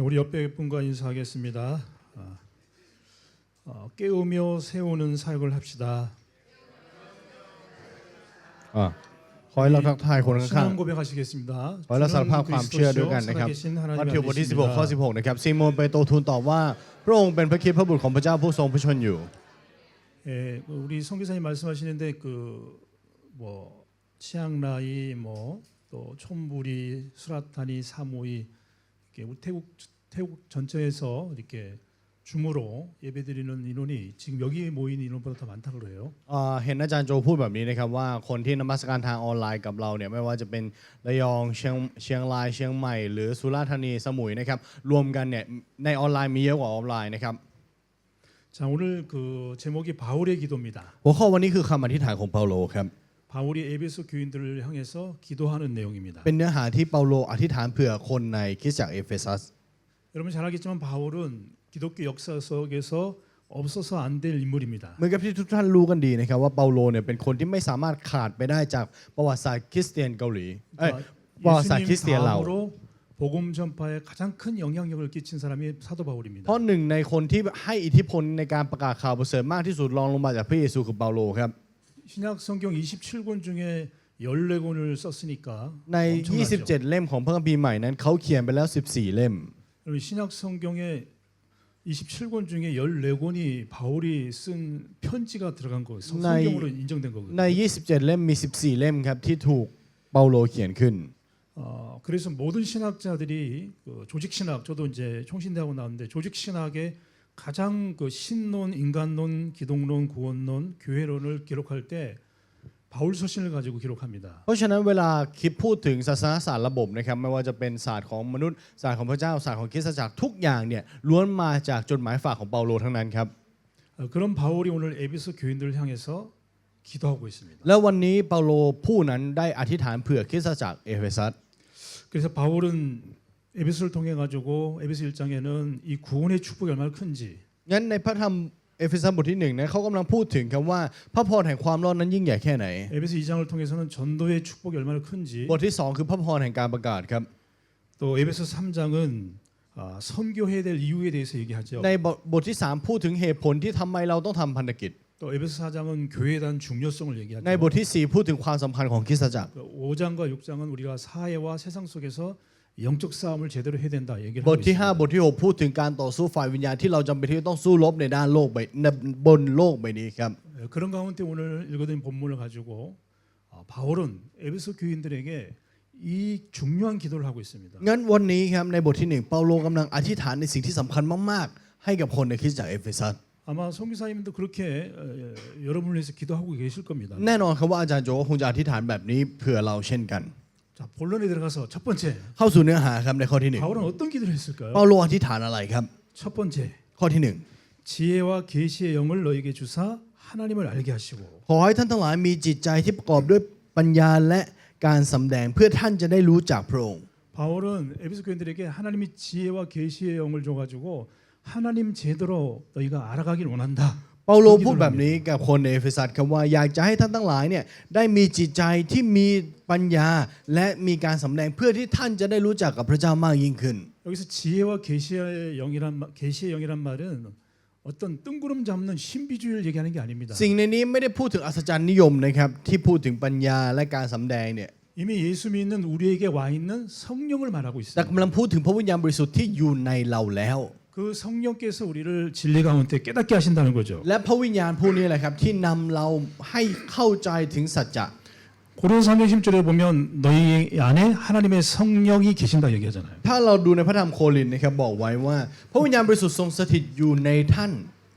우리 옆에 분과 인사하겠습니다. 깨우며 세우는 사역을 합시다. ขอให้เราทักทายคนข้าง 신앙 고백하시겠습니다. ๆขอให้เราสารภาพความเชื่อด้วยกันนะครับ 살아계신 มัท 하나님 ธิวบทที่ 16 ข้อ 아버지십니다. 16 นะครับซีโมนเปโตรทูลตอบว่าพระองค์เป็นพระคริสต์พระบุตรของพระเจ้าผู้ทรงพระชนอยู่ 우리 성교사님 말씀하시는데 뭐 치앙라이 또 촌부리 수라타니 사모이 이렇게 태국 전체에서 이렇게 줌으로 예배드리는 인원이 지금 여기 모인 인원보다 더 많다고 그래요. เห็นอาจารย์โจพูดแบบนี้นะครับว่าคนที่นมัสการทางออนไลน์กับเราเนี่ยไม่ว่าจะเป็นระยองเชียงรายเชียงใหม่หรือสุราษฎร์ธานีสมุยนะครับรวมกันเนี่ยในออนไลน์มีเยอะกว่าออฟไลน์นะครับ 자 오늘 제목이 바울의 기도입니다. หัวข้อวันนี้คือคำอธิษฐานของเปาโลครับ 바울이 에베소 교인들을 향해서 기도하는 내용입니다. เป็นเนื้อหาที่เปาโลอธิษฐานเผื่อคนในคริสตจักรเอเฟซัส 여러분 잘 알겠지만 바울은 기독교 역사 속에서 없어서 안 될 인물입니다. เหมือนกับที่ทุกท่านรู้กันดีนะครับว่าเปาโลเนี่ยเป็นคนที่ไม่สามารถขาดไปได้จากประวัติศาสตร์คริสเตียนเกาหลีประวัติศาสตร์คริสเตียนเรา 다음으로 복음 전파에 가장 큰 영향력을 끼친 사람이 사도 바울입니다. เพราะหนึ่งในคนที่ให้อิทธิพลในการประกาศข่าวประเสริฐมากที่สุดรองลงมาจากพระเยซูคือเปาโลครับ 신약 성경 27권 중에 14권을 썼으니까 ใน 엄청나죠. 27 เล่มของพระคัมภีร์ใหม่นั้นเขาเขียนไปแล้ว14 เล่ม 여러분 신약 성경에 27권 중에 14권이 바울이 쓴 편지가 들어간 거 성경으로 인정된 거거든요. ใน 27 เล่มมี 14 เล่มครับที่ถูกเปาโลเขียนขึ้น 그래서 모든 신학자들이 조직 신학 저도 이제 총신대하고 나왔는데 조직 신학의 가장 신론, 인간론, 기독론, 구원론, 교회론을 기록할 때 바울 서신을 가지고 기록합니다. เพราะฉะนั้นเวลาคิดพูดถึงศาสนาศาสตร์ระบบนะครับไม่ว่าจะเป็นศาสตร์ของมนุษย์ศาสตร์ของพระเจ้าศาสตร์ของคริสตจักรทุกอย่างเนี่ยล้วนมาจากจดหมายฝากของเปาโลทั้งนั้นครับ 그런 바울이 오늘 에베소 교인들을 향해서 기도하고 있습니다. แล้ววันนี้เปาโลผู้นั้นได้อธิษฐานเผื่อคริสตจักรเอเฟซัส 그래서 바울은 에베소를 통해 가지고 에베소 1장에는 이 구원의 축복이 얼마나 큰지 งั้นในพระธรรมเอเฟซัสบทที่1นะเขากำลังพูดถึงคำว่าพระพรแห่งความรอดนั้นยิ่งใหญ่แค่ไหน 에베소 2장을 통해서는 전도의 축복이 얼마나 큰지 บทที่2คือพระพรแห่งการประกาศครับ 또 에베소 3장은 선교해야 될 이유에 대해서 얘기하죠. ในบทที่3พูดถึงเหตุผลที่ทำไมเราต้องทำพันธกิจ 또 에베소 4장은 교회에 대한 중요성을 얘기하죠. ในบทที่4พูดถึงความสำคัญของคริสตจักร 5장과 6장은 우리가 사회와 세상 속에서 영적 싸움을 제대로 해야 된다 얘기를 บ 하고 ทที่ 있습니다. 5บทที่6พูดถึงการต่อสู้ฝ่ายวิญญาณที่เราจำเป็นที่ต้องสู้รบในด้านโลกบนโลกใบนี้ครับ 그런 가운데 오늘 읽어드린 본문을 가지고 바울은 에베소 교인들에게 이 중요한 기도를 하고 있습니다. งั้นวันนี้ครับในบทที่1เปาโลกำลังอธิษฐานในสิ่งที่สำคัญมากๆให้กับคนในคริสตจักรเอเฟซัส 아마 성교사님도 그렇게 여러분을 위해서 기도하고 계실 겁니다. แน่นอนครับว่าอาจารย์โจก็คงจะอธิษฐานแบบนี้เผื่อเราเช่นกัน 자, 본론에 들어가서 첫 번째 เข้าสู่เนื้อหาครับในข้อที่ 바울은 어떤 기도를 했을까요? 1เปาโลอธิษฐานอะไรครับ 첫 번째 ข้อที่ 지혜와 계시의 영을 너에게 주사 하나님을 알게 하시고 1ขอให้ท่านทั้งหลายมีจิตใจที่ประกอบด้วยปัญญาและการสำแดงเพื่อท่านจะได้รู้จักพระองค์ 바울은 에베소 교인들에게 하나님이 지혜와 계시의 영을 줘가지고 하나님 제대로 너희가 알아가길 원한다. เปาโลพูดแบบนี้กับคนในเอเฟซัสครับว่าอยากจะให้ท่านทั้งหลายเนี่ยได้มีจิตใจที่มีปัญญาและมีการสำแดงเพื่อที่ท่านจะได้รู้จักกับพระเจ้ามากยิ่งขึ้น 여기서 지혜와 계시의 영이란 말은 어떤 뜬구름 잡는 신비주의를 얘기하는 게 아닙니다. สิ่งในนี้ไม่ได้พูดถึงอัศจรรย์นิยมนะครับที่พูดถึงปัญญาและการสำแดงเนี่ย 이미 예수 믿는 우리에게 와 있는 성령을 말하고 แต่ 있습니다. กำลังพูดถึงพระวิญญาณบริสุทธิ์ที่อยู่ในเราแล้ว 그 성령께서 우리를 진리 가운데 깨닫게 하신다는 거죠. และพระวิญญาณผู้นี้แหละครับที่นำเราให้เข้าใจถึงสัจจะ 고린도서 3장 10절에 보면 너희 안에 하나님의 성령이 계신다 얘기하잖아요. ถ้าเราดูในพระธรรมโครินธ์นะครับบอกไว้ว่าพระวิญญาณบริสุทธิ์ทรงสถิตอยู่ในท่าน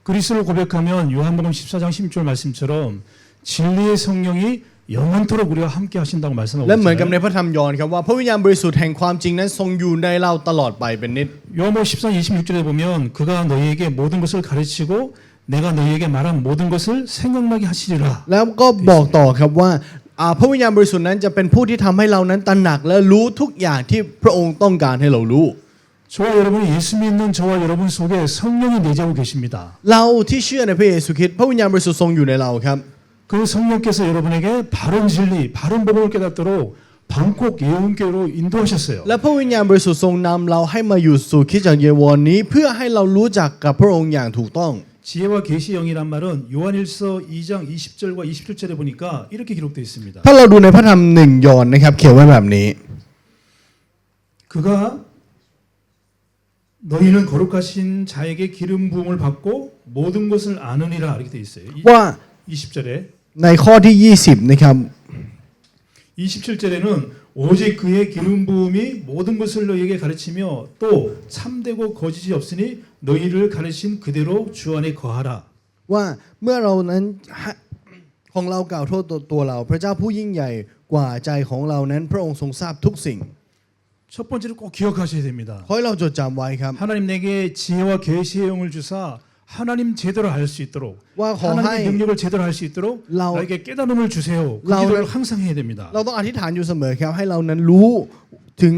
그리스도를 고백하면 요한복음 14장 16절 말씀처럼 진리의 성령이 영원토록 우리와 함께 하신다고 말씀하고 และเหมือนกับใน 있잖아요. พระธรรมยอห์นครับว่าพระวิญญาณบริสุทธิ์แห่งความจริงนั้นทรงอยู่ในเราตลอดไปเป็นนิจ 요한복음 14장 26절에 보면 그가 너희에게 모든 것을 가르치고 내가 너희에게 말한 모든 것을 생각나게 하시리라. แล้วก็บอกต่อครับว่าพระวิญญาณบริสุทธิ์นั้นจะเป็นผู้ที่ทำให้เรานั้นตระหนักและรู้ทุกอย่างที่พระองค์ต้องการให้เรารู้ 저와 여러분이 예수 믿는 저와 여러분 속에 성령이 내재하고 계십니다. เราที่เชื่อในพระเยซูคริสต์พระวิญญาณบริสุทธิ์ทรงอยู่ในเราครับ 그 성령께서 여러분에게 바른 진리, 바른 복음을 깨닫도록 방콕 예언교로 인도하셨어요. และพระวิญญาณบริสุทธิ์ทรงนำเราให้มาอยู่สู่คริสตจักรเยวอนนี้เพื่อให้เรารู้จักกับพระองค์อย่างถูกต้อง 지혜와 계시 영이란 말은 요한일서 2장 20절과 27절에 보니까 이렇게 기록되어 있습니다. ถ้าเราดูในพระธรรมหนึ่งยอห์นนะครับเขียนไว้แบบนี้ 그가 너희는 거룩하신 자에게 기름 부음을 받고 모든 것을 아느니라 이렇게 되어 있어요. ว่า 20절에 ในข้อที่ 20 นะครับ 27절에는 오직 그의 기름 부음이 모든 것을 너희에게 가르치며 또 참되고 거짓이 없으니 너희를 가르친 그대로 주 안에 거하라. ว่าเมื่อเรานั้นของเรากล่าวโทษตัวเราพระเจ้าผู้ยิ่งใหญ่กว่าใจของเรานั้นพระองค์ทรงทราบทุกสิ่ง 첫 번째로 꼭 기억하셔야 됩니다. ขอให้เราจดจำไว้ครับ 하나님 내게 지혜와 계시의 영을 주사 하나님 제대로 알 수 있도록 와, 하나님의 거하이. 능력을 제대로 알 수 있도록 라오. 나에게 깨달음을 주세요. 그 라오. 기도를 항상 해야 됩니다. เราต้องอธิษฐานอยู่เสมอครับให้เรานั้นรู้ถึง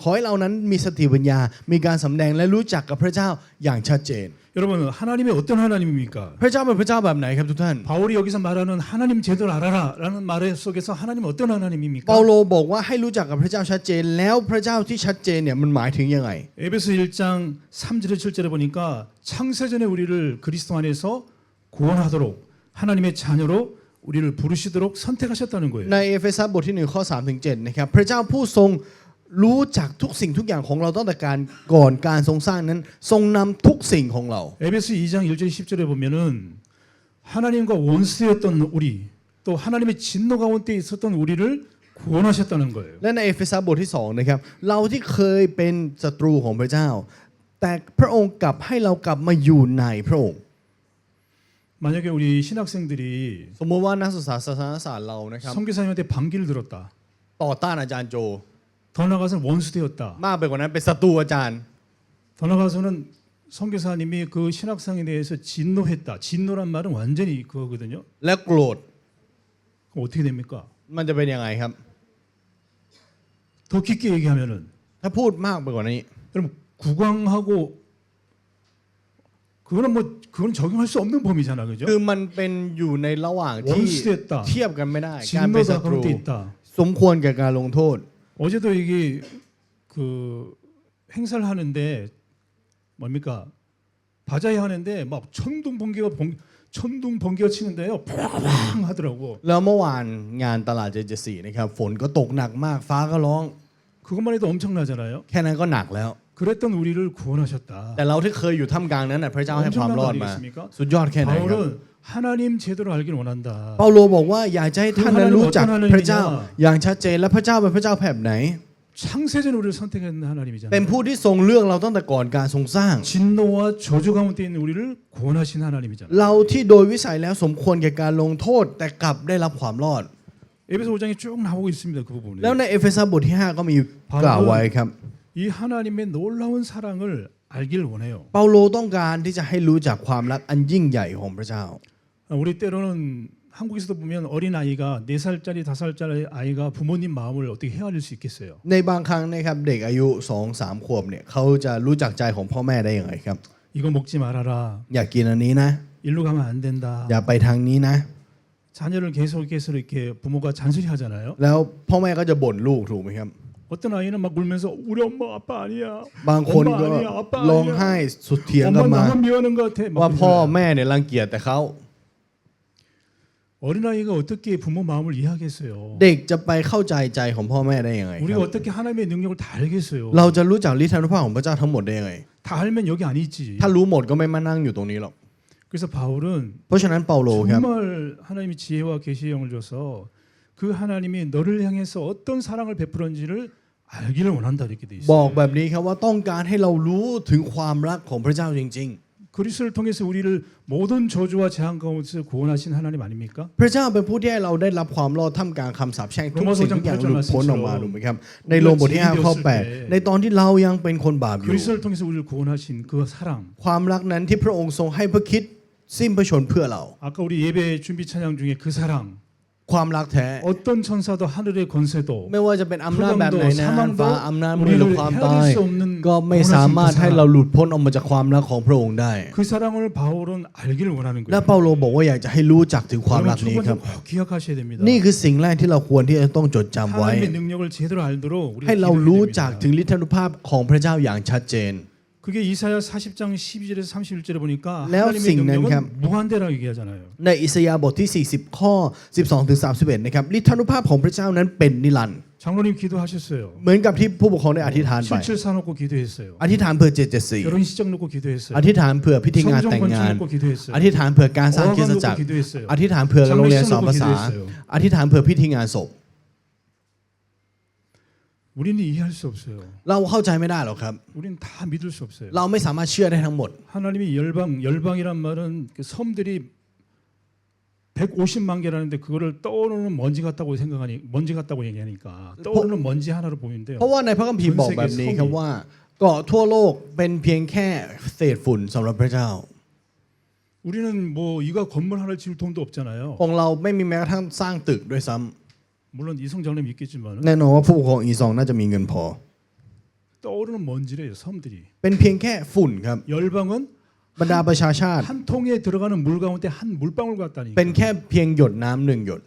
ขอให้เรานั้นมีสติปัญญา มีการสำแดงและรู้จักกับพระเจ้าอย่างชัดเจน 여러분 하나님이 어떤 하나님입니까? พระเจ้าเป็นพระเจ้าแบบไหนครับทุกท่าน 바울이 여기서 말하는 하나님 제대로 알아라라는 말 속에서 하나님 어떤 하나님입니까? เปาโลบอกว่าให้รู้จักกับพระเจ้าชัดเจนแล้วพระเจ้าที่ชัดเจนเนี่ยมันหมายถึงยังไง 에베소 1장 3절에 7절에 보니까 창세전에 우리를 그리스도 안에서 구원하도록 하나님의 자녀로 우리를 부르시도록 선택하셨다는 거예요. ในเอเฟซัสบทที่1ข้อ3ถึง7นะครับพระเจ้าผู้ทรงรู้จักทุกสิ่งทุกอย่างของเราตั้งแต่การก่อนการทรงสร้างนั้นทรงนำทุกสิ่งของเรา 에베소 2장 1절 10절에 보면은 하나님과 원수였던 우리 또 하나님의 진노 가운데 있었던 우리를 구원하셨다는 거예요. และในเอเฟซัสบทที่2นะครับเราที่เคยเป็นศัตรูของพระเจ้า แต่พระองค์กลับให้เรากลับมาอยู่ในพระองค์ 만약에 우리 신학생들이 สมมติว่านักศึกษาศาสนศาสตร์เรานะครับ 선교사님한테 반기를 들었다. ต่อต้านอาจารย์โจ 더 나아가서는 원수 되었다. มากไปกว่านั้นเป็นศัตรูอาจารย์ 더 나아가서는 선교사님이 그 신학생에 대해서 진노했다. 진노란 말은 완전히 그거거든요. และโกรธ 그럼 어떻게 됩니까? มันจะเป็นยังไงครับ 더 깊게 얘기하면은 ถ้าพูดมากไปกว่านี้ 여러분 구광하고 그건 적용할 수 없는 범위잖아, 그죠? คือมันเป็นอยู่ในระหว่างที่ 원수됐다. เทียบกันไม่ได้การเป็นศั 진노다 ตรู 그런 데 있다. สมควรแก่การลงโทษ 어제도 이게 그 행사를 하는데 뭡니까? 바자회 하는데 막 천둥 번개가 치는데요. 팡 하더라고. แล้วเมื่อวานงานตลาด774นะครับฝนก็ตกหนักมากฟ้าก็ร้อง 그것만 해도 엄청나잖아요. แค่นั้นก็หนักแล้ว 그랬던 우리를 구원하셨다. แต่เราที่เคยอยู่ท่ามกลางนั้นน่ะพระเจ้าให้ความรอดมา 아니겠습니까? สุดยอดแค่ไหนครับ 바울은 하나님 제대로 알길 원한다. เปาโลบอกว่าอยากจะให้ท่านนั้นรู้จักพระเจ้าอย่างชัดเจนและพระเจ้าเป็นพระเจ้าแบบไหน 창세전 우리를 선택한 เป็น 하나님이잖아요. ผู้ที่ทรงเลือกเราตั้งแต่ก่อนการทรงสร้าง 진노와 저주 가운데 있는 우리를 구원하신 하나님이잖아요. เราที่โดยวิสัยแล้วสมควรแก่การลงโทษแต่กลับได้รับความรอด 에베소 5장에 쭉 나오고 있습니다. 그 부분이. แล้วในเอเฟซัสบทที่ 5 ก็มีกล่าวไว้ครับ 이 하나님의 놀라운 사랑을 알길 원해요. เปาโลต้องการที่จะให้รู้จักความรักอันยิ่งใหญ่ของพระเจ้า 우리 때로는 한국에서도 보면 어린 아이가 4살짜리 5살짜리 아이가 부모님 마음을 어떻게 헤아릴 수 있겠어요? ในบางครั้งนะครับเด็กอายุ 2-3 ขวบเนี่ยเขาจะรู้จักใจของพ่อแม่ได้ยังไงครับ 이거 먹지 말아라. อย่ากินอันนี้นะ 일로 가면 안 된다. อย่าไปทางนี้นะ 자녀를 계속해서 이렇게 부모가 잔소리 하잖아요. แล้วพ่อแม่ก็จะบ่นลูกถูกไหมครับ 어떤 아이는 막 울면서 우리 엄마 아빠 아니야. บางคน 엄마 ก็ 아니야. 아빠 ร้อง 아니야. ไห้สุดเถียงกัน 엄마 มา 나만 미워하는 것 같아. 막 ว่าพ่อ 그러잖아요. แม่เนี่ยรังเกียจแต่เขา 어린아이가 어떻게 부모 마음을 이해하겠어요. เด็กจะไปเข้าใจใจของพ่อแม่ได้ยังไงค 우리가 รับ 어떻게 하나님의 능력을 다 알겠어요. เราจะรู้จักฤทธานุภาพของพระเจ้าทั้งหมดได้ยังไง 다 알면 여기 안 있지. ถ้ารู้หมดก็ไม่มานั่งอยู่ตรงนี้หรอก 그래서 바울은 เพราะฉะนั้นเปาโลครับ 정말 하나님이 지혜와 계시의 영을 줘서 그 하나님이 너를 향해서 어떤 사랑을 베풀었는지를 알기를 원한다 이렇게 돼 บอก 있어요. แบบนี้ครับว่าต้องการให้เรารู้ถึงความรักของพระเจ้าจริง 그리스도를 통해서 우리를 모든 저주와 재앙 가운데서 구원하신 하나님 아닙니까? ๆ พระเจ้าเป็นผู้ที่ให้เราได้รับความรอดท่ามกลางคำสาปแช่งทุกสิ่งทุกอย่างหลุดพ้นออกมาถูกไหมครับในโรมบทที่5ข้อ8ในตอนที่เรายังเป็นคนบาปอยู่ 그리스도를 통해서 우리를 구원하신 그 사랑. ความรักนั้นที่พระองค์ทรงให้พระคริสต์สิ้นพระชนม์เพื่อเรา 아까 우리 예배 준비 찬양 중에 그 사랑. ความรักแท้ 어떤 천사도 하늘의 권세도 ไม่ว่าจะเป็นอำนาจแบบไหนในน่านฟ้าอำนาจมืดหรือ 우리를 ความตาย 헤아릴 수 없는 ก็ไม่สามารถ 원하신 그 ให้เรา 사랑. หลุดพ้นออกมาจากความรักของพระองค์ได้ 그 사랑을 바울은 알기를 원하는 และ 거예요. เปาโลบอกว่าอยากจะให้รู้จักถึงความรั 여러분 กนี้ 첫 ครับ 번째 꼭 기억하셔야 됩니다. นี่คือสิ่งแรกที่เราควรที่จะต้องจดจำไว้ 하나님의 능력을 제대로 알도록 ให้ 우리가 เรารู้จัก 기도해야 ถึง 됩니다. ฤทธานุภาพของพระเจ้าอย่างชัดเจน 그게 이사야 40장 12절에서 31절에 보니까แล้ว 하나님의 สิ่งนั้นครับ 능력은 무한대라고 얘기하잖아요. ในอิสยาห์บทที่ 40 ข้อ 12 ถึง 31 นะครับฤทธานุภาพของพระเจ้านั้นเป็นนิรันดร์ 장로님 기도하셨어요. เหมือนกับที่ผู้ปกครองได้อธิษฐานไป 77 사놓고 기도했어요. อธิษฐานเพื่อ 결혼 시작 놓고 기도했어요. 774 อธิษฐานเพื่อพิธีงาน 성전 แต่ง 건축 งาน 놓고 기도했어요. อธิษฐานเพื่อการสร้างคริสต 어학원 จั 놓고 กร 기도했어요. อธิษฐานเพื่อโรงเรียนสอนภาษา อธิษฐานเพื่อพิธีงานศพ 우리는 이해할 수 없어요. เราเข้าใจไม่ได้หรอกครับ 우리는 다 믿을 수 없어요. เราไม่สามารถเชื่อได้ทั้งหมด 하나님이 열방이란 말은 그 섬들이 150만 개라는데 그거를 떠오르는 먼지 같다고 생각하니 먼지 같다고 얘기하니까 떠오르는 먼지 하나로 보이는데요. เพราะว่าในพระคัมภีร์บอกแบบนี้ครับว่าเกาะทั่วโลกเป็นเพียงแค่เศษฝุ่นสำหรับพระเจ้า 우리는 뭐 이가 건물 하나 지을 돈도 없잖아요. ของเราไม่มีแม้กระทั่งสร้างตึกด้วยซ้ำ 물론 이성장님 있겠지만 แน่นอนว่าผู้ปกครองอีซองน่าจะมีเงินพอ 떠오르는 먼지래요. 섬들이. เป็นเพียงแค่ฝุ่นครับ 열방은 บรรดาประชาชาติ 한 통에 들어가는 물 가운데 한 물방울 เป็น 같다니까. แค่เพียงหยดน้ำหนึ่งหยด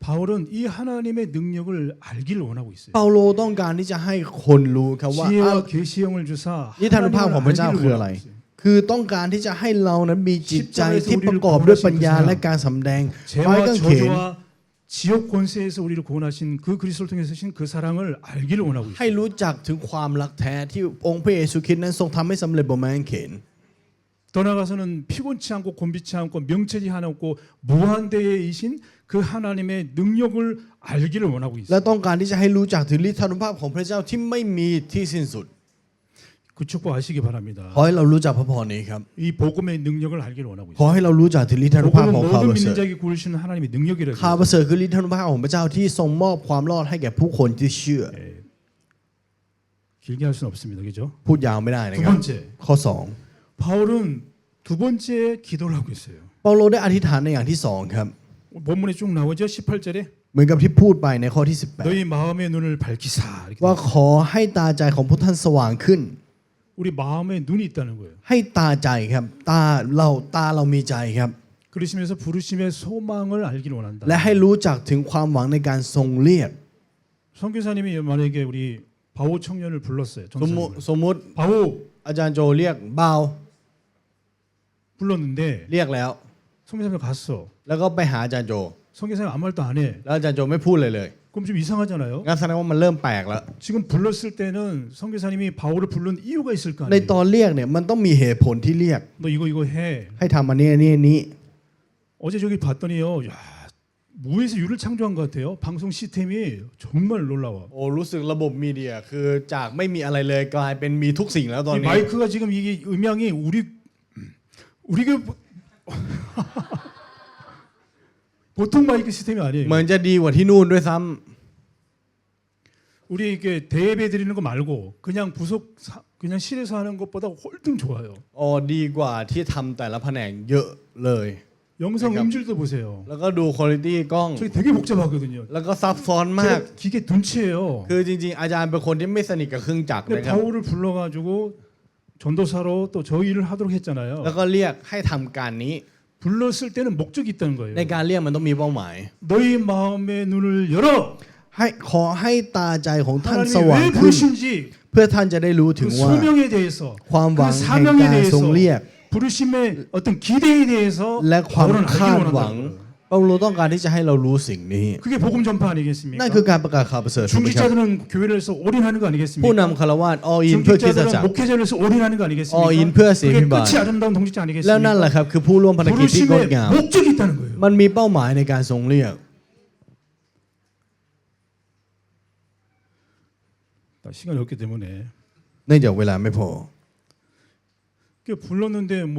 바울은 이 하나님의 능력을 알기를 원하고 있어요. เปาโลต้องการที่จะให้คนรู้ครับว่า 지혜와 계시형을 주사 นิทานุภาพของพระเจ้า 하나님을 คืออะไร 알기를 원하고 있어요. คือต้องการที่จะให้เรานั้นมีจิตใจที่ประกอบด้วยปัญญาและการสำแดงไม้ 죄와 กางเขน 저주와 지옥 권세에서 우리를 구원하신 그 그리스도를 통해서 하신 그 사랑을 알기를 원하고 ให้ 있어요. รู้จักถึงความรักแท้ที่องค์พระเยซูคริสต์นั้นทรงทำให้สำเร็จบนไม้กางเขน 더 나아가서는 피곤치 않고 곤비치 않고 명철이 하나 없고 무한대이신 그 하나님의 능력을 알기를 원하고 และ 있어요. ต้องการที่จะให้รู้จักถึงฤทธานุภาพของพระเจ้าที่ไม่มีที่สิ้นสุด 그 축복 아시기 바랍니다. ขอให้เรารู้จักพระพรนี้ครับ 이 복음의 능력을 알기를 원하고 ขอ 있어요. ให้เรารู้จักถึงฤทธานุภาพ 복음은 ของข่าว 모든 ประเสริ 믿는 ฐ 자에게 구하시는 하나님의 능력이라고. ข่าวประเสริฐคือฤทธานุภาพของพระเจ้าที่ทรงมอบความรอดให้แก่ผู้คนที่เชื่อ 길게 할 수는 없습니다. 그죠? พูดยาวไม่ได้นะ 두 ครับ 번째. ข้อ 바울은 두 번째 기도를 하고 있어요. 2 เปาโลได้อธิษฐานในอย่างที่ 2 ครับ 본문에 쭉 나오죠. 18절에 เหมือนกับที่พูดไปในข้อที่ 너희 마음의 눈을 밝히사. 이렇게 18 ว่าขอให้ตาใจของพวกท่านสว่างขึ้น 우리 마음에 눈이 있다는 거예요. ให้ตาใจครับตาเรามีใจครับ 그러시면서 부르심의 소망을 알기를 원한다. และให้รู้จักถึงความหวังในการทรงเรียก 선교사님이 만약에 우리 바오 청년을 불렀어요. สมมุติ 바오 อาจารย์โจเรียกเบา 불렀는데 เรียกแล้ว 선교사님 갔어. แล้วก็ไปหาอาจารย์โจ 선교사님 아무 말도 안 해. แล้วอาจารย์โจไม่พูดเลย 그럼 좀 이상하잖아요. งั้นแสดงว่ามันเริ่มแปลกแล้ว 지금 불렀을 때는 선교사님이 바오를 부른 이유가 있을 거 ใน 아니에요. ตอนเรียกเนี่ยมันต้องมีเหตุผลที่เรียก 너 이거 해. ให้ทำอันนี้อันนี้อันนี้ 어제 저기 봤더니요. 야, 무에서 유를 창조한 것 같아요. 방송 시스템이 정말 놀라워. โอ้รู้สึกระบบมีเดียคือจากไม่มีอะไรเลยกลายเป็นมีทุกสิ่งแล้วตอน 이 นี้ 마이크가 지금 이게 음향이 우리 그 보통 마이크 시스템이 เหมือน 아니에요. จะดีกว่าที่นู่นด้วยซ้ำ 우리 이렇게 대예배 드리는 거 말고 그냥 그냥 실에서 하는 것보다 훨씬 좋아요. อ๋อดีกว่าที่ทำแต่ละแผนกเยอะเลย 영상 그러니까- 음질도 보세요. แล้วก็ดูคุณภาพกล้อง 저기 되게 복잡하거든요. แล้วก็ซับซ้อนมาก 제가 기계 둔치예요. คือจริงๆ อาจารย์เป็นคนที่ไม่สนิทกับเครื่องจักร 근데 นะครับ 바울을 불러가지고 전도사로 또 저 일을 하도록 했잖아요. แล้วก็เรียกให้ทำการนี้ 불렀을 때는 목적이 있다는 거예요. ในการเรียกมันต้องมีเป้าหมาย 너희 마음의 눈을 열어. ให้ขอให้ตาใจของท่านส 하나님이 ว่าง 왜 ขึ้น 부르신지 เพื่อท่านจะได้รู้ถึ 그 งว่า 소명에 대해서 ความหวัง 그 แห่ง 사명에 การทรง 대해서 เรียก 부르심의 어떤 기대에 대해서 และความ 바울은 คาด 알기를 หวัง 원한다는 거예요. เปาโลต้องการที่จะให้เรารู้สิ่งนี้ 그게 복음 전파 นั่น 아니겠습니까? คือการประกาศข่าวประเสริฐถูกไหมครับ 중직자들은 교회를 해서 올인하는 거 ผู้ 아니겠습니까? นำคารวะออินเพื่อคริสตจัก 중직자들은 ร 목회자를 해서 올인하는 거 아니겠습니까? 어인 พื่อเสีย 그게 พิบาล 끝이 아름다운 동직자 แล้วนั่นแหละ 아니겠습니까? ครับคือผู้ร่วมภารกิจที่งด 부르심의 งาม 목적이 있다는 거예요. มันมีเป้าหมายในการทรงเรียก 시간이 없기 때문에 เนื่องจากเวลาไม่พอ 그 불렀는데 뭐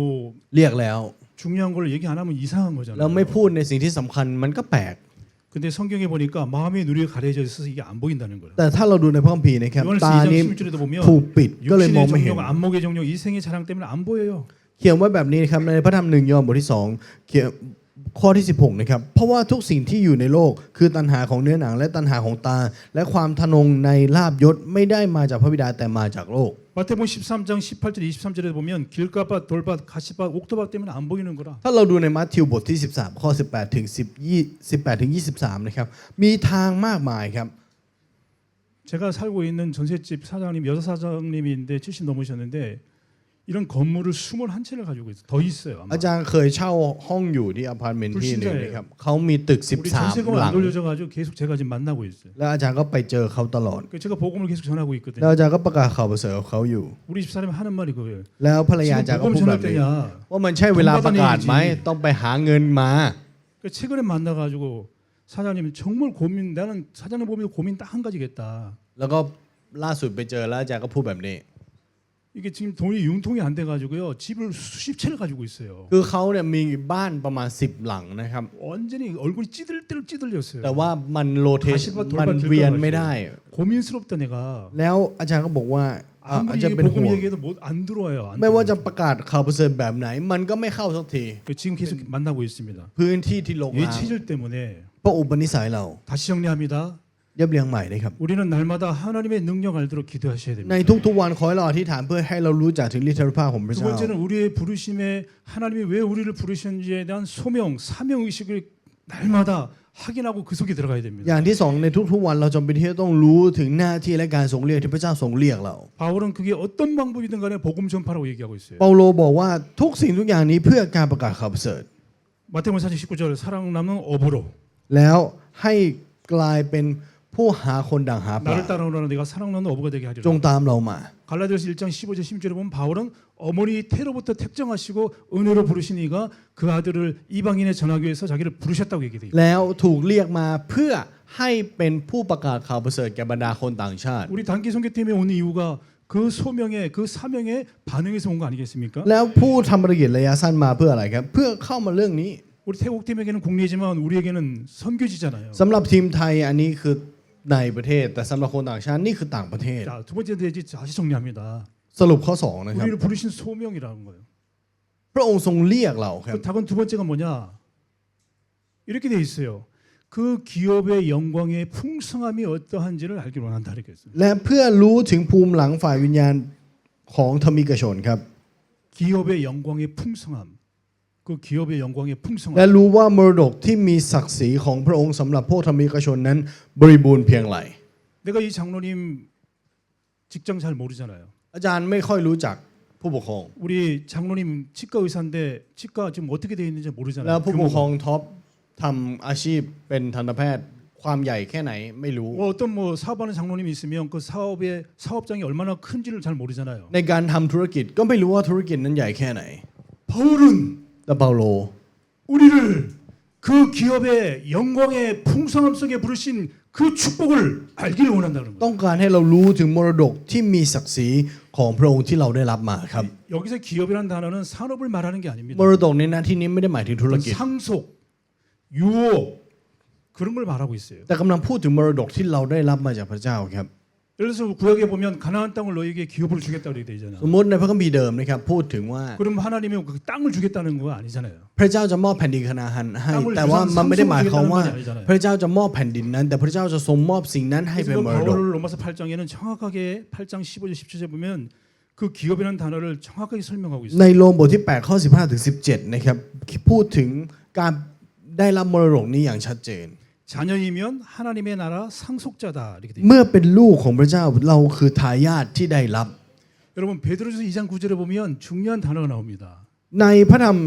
เรียกแล้ว 중요한 걸 얘기 안 하면 이상한 เราไม่ 거잖아요. พูดในสิ่งที่สำคัญมันก็แปลก 근데 성경에 보니까 마음의 눈이 가려져 있어서 이게 안 보인다는 거예요. แต่ถ้าเราดูในพระคัมภีร์นะครับ 요한일서 ตา 2장 นี้ 11절에도 보면 ถูกปิดก็เลยมอง 육신의 ไม่เห็น 정욕, 안목의 정욕, 이생의 자랑 때문에 안 보여요. เขียนไว้แบบนี้นะครับในพระธรรม1 ยอห์นบทที่ 2เขียน ข้อที่ 16นะครับเพราะว่าทุกสิ่งที่อยู่ในโลกคือตัณหาของเนื้อหนังและตัณหาของตาและความทะนงในลาภยศไม่ได้มาจากพระบิดาแต่มาจากโลก 마태복음 13장 18절 23절에 보면 길가밭, 돌밭, 가시밭, 옥토밭 때문에 안 보이는 거라. ถ้าเราดูในมัทธิวบทที่ 13 ข้อ 18 ถึง 18 ถึง 23 นะครับมีทางมากมายครับ 제가 살고 있는 전셋집 사장님, 여자 사장님인데 70 넘으셨는데 이런 건물을 21채를 가지고 있어요. 더 있어요. 아마. อาจารย์เคยเช่าห้องอยู่ที่อพาร์ตเมนต์ที่หนึงนะครับเขามีตึก 우리 13 전세금을 หลั 안 ง 돌려줘가지고 계속 제가 지금 만나고 있어요. แล้วอาจารย์ก็ไปเจอเขาตลอด 그 제가 복음을 계속 전하고 แล้ว 있거든요. อาจารย์ก็ประกาศข่าวประเสริฐกับเขาอยู่ 우리 집사람이 하는 말이 그거예요. แล้วภรรยาอาจารย์ 지금 ก็ 복음 พูดแบ 전할 บนี้ 때냐? ว่ามันใช่เวลาประกาศไหมต้องไปหาเงินมา 그 최근에 만나가지고 사장님 정말 고민, 나는 사장님 보면 고민 딱 한 가지겠다. แล้วก็ล่าสุดไปเจอแล้วอาจารย์ก็พูดแบบนี้ 이게 지금 돈이 융통이 안 돼가지고요. 집을 수십 채를 가지고 있어요. คือเขาเนี่ยมีบ้านประมาณ 10 หลังนะครับ 완전히 얼굴이 찌들찌들렸어요. แต่ว่ามันโรเทช 돌밭 มันเวียนไม่ได้ 고민스럽다 내가. แล้วอาจารย์ก็บอกว่าอา 아무리 จารย์เป็นห่ 복음 วง 얘기해도 안 들어와요. 안 ไม่ว่าจะ 들어와요. ประกาศข่าวประเสริฐแบบไหน มันก็ไม่เข้าสักที 지금 계속 만나고 있습니다. พื้นที่ที่ลง 이 น้ำ 체질 때문에 เพราะอุปนิสัยเรา 다시 정리합니다. เรียบเรียงใหม่นะครับ 우리는 날마다 하나님의 능력 알도록 기도하셔야 ใน 됩니다. ทุกๆวันขอให้เราอธิษฐานเพื่อให้เรารู้จักถึงฤทธิานุภาพของพระ 두 เจ้า 번째는 우리의 부르심에 하나님이 왜 우리를 부르셨는지에 대한 소명, 사명 의식을 날마다 확인하고 그 속에 들어가야 อ 됩니다. ย่างที่สองในทุกๆวันเราจำเป็นที่จะต้องรู้ถึงหน้าที่และการทรงเรียกที่พระเจ้าทรงเรียกเรา 바울은 그게 어떤 방법이든 간에 복음 전파라고 얘기하고 있어요. เปาโลบอกว่าทุกสิ่งทุกอย่างนี้เพื่อการประกาศข่าวประเสริฐ 마태복음 4장 19절 사랑 남는 업으로 แล้วให้กลายเป็นผู้หาคนดังหาปลา 나를 따라오라는 내가 사랑 남는 어부가 되게 จง 하리라. ตามเรามา 갈라디아서 1장 15절 16절에 보면 바울은 어머니 태로부터 택정하시고 은혜로 부르신 이가 그 아들을 이방인에 전하기 위해서 자기를 부르셨다고 얘기해요. แล้วถูกเรียกมาเพื่อให้เป็นผู้ประกาศข่าวประเสริฐแก่บรรดาคนต่างชาติ 우리 단기 선교팀에 온 이유가 그 소명에 그 사명에 반응해서 온 거 아니겠습니까? แล้วผู้ทำภารกิจระยะสั้นมาเพื่ออะไรครับ เพื่อเข้ามาเรื่องนี้ 우리 태국 팀에게는 국내지만 우리에게는 선교지잖아요. สำหรับทีมไทยอันนี้คือในประเทศ แต่สำหรับคนต่างชาตินี่คือต่างประเทศ 자, 두 번째 대지 다시 정리합니다. สรุปข้อ2นะครับ 우리를 부르신 소명이라는 거예요. พระองค์ทรงเรียกเราครับ 그 답은 두 번째가 뭐냐? 이렇게 돼 있어요. 그 기업의 영광의 풍성함이 어떠한지를 알기를 원한다 이렇게 했어요. และเพื่อรู้ถึงภูมิหลังฝ่ายวิญญาณของธรรมิกชนครับ 기업의 영광의 풍성함. 그 기업의 영광의 และ 풍성함. รู้ว่ามรดกที่มีศักดิ์ศรีของพระองค์สำหรับพวกธรรมิกชนนั้นบริบูรณ์เพียงไร 내가 이 장로님 직장 잘 모르잖아요. อาจารย์ไม่ค่อยรู้จักผู้ปกครอง 우리 장로님 치과 의사인데 치과 지금 어떻게 돼 있는지 แล้ว 모르잖아요. ผู้ปกครอง 규모가. ท็อปทำอาชีพเป็นทันตแพทย์ความใหญ่แค่ไหนไม่รู้ 뭐 어떤 뭐 사업하는 장로님이 있으면 그 사업의 사업장이 얼마나 큰지를 잘 모르잖아요. ในการทำธุรกิจก็ไม่รู้ว่าธุรกิจนั้นใหญ่แค่ไหน 바울은 แต่เปาโล 우리를 그 기업의 영광의 풍성함 속에 부르신 그 축복을 알기를 원한다는 거예요. ต้องการให้เรารู้ถึงมรดกที่มีศักดิ์ศรีของพระองค์ที่เราได้รับมาครับ 여기서 기업이라는 단어는 산업을 말하는 게 ม 아닙니다. รดกในหน้าที่นี้ไม่ได้หมายถึงธุรกิจ 상속, 유업 그런 걸 말하고 있어요. แต่กำลังพูดถึงมรดกที่เราได้รับมาจากพระเจ้าครับ 예를 들어서 구약에 보면 가나안 땅을 너에게 기업으로 주겠다 그렇게 되잖아. สมมติในพระคัมภีร์เดิมนะครับพูดถึงว่า 그럼 하나님이 그 땅을 주겠다는 거 아니잖아요. พระเจ้าจะมอบแผ่นดินคานาอันให้ แต่ว่ามันไม่ได้หมายความว่า พระเจ้าจะมอบแผ่นดินนั้น แต่พระเจ้าจะทรงมอบสิ่งนั้นให้เป็น 그래서 มรดก 바울 로마서 8장에는 정확하게 8장 15절 17절 보면 그 기업이라는 단어를 정확하게 설명하고 ใน 있어요. โรมบทที่8ข้อ15ถึง17นะครับพูดถึงการได้รับมรดกนี้อย่างชัดเจน 자녀이면 하나님의 나라 상속자다 이렇게 돼 있어요. เมื่อเป็นลูกของพระเจ้าเราคือทายาทที่ได้รับ 여러분 베드로전서 2장 9절에 보면 중요한 단어가 나옵니다. ในพระธรรม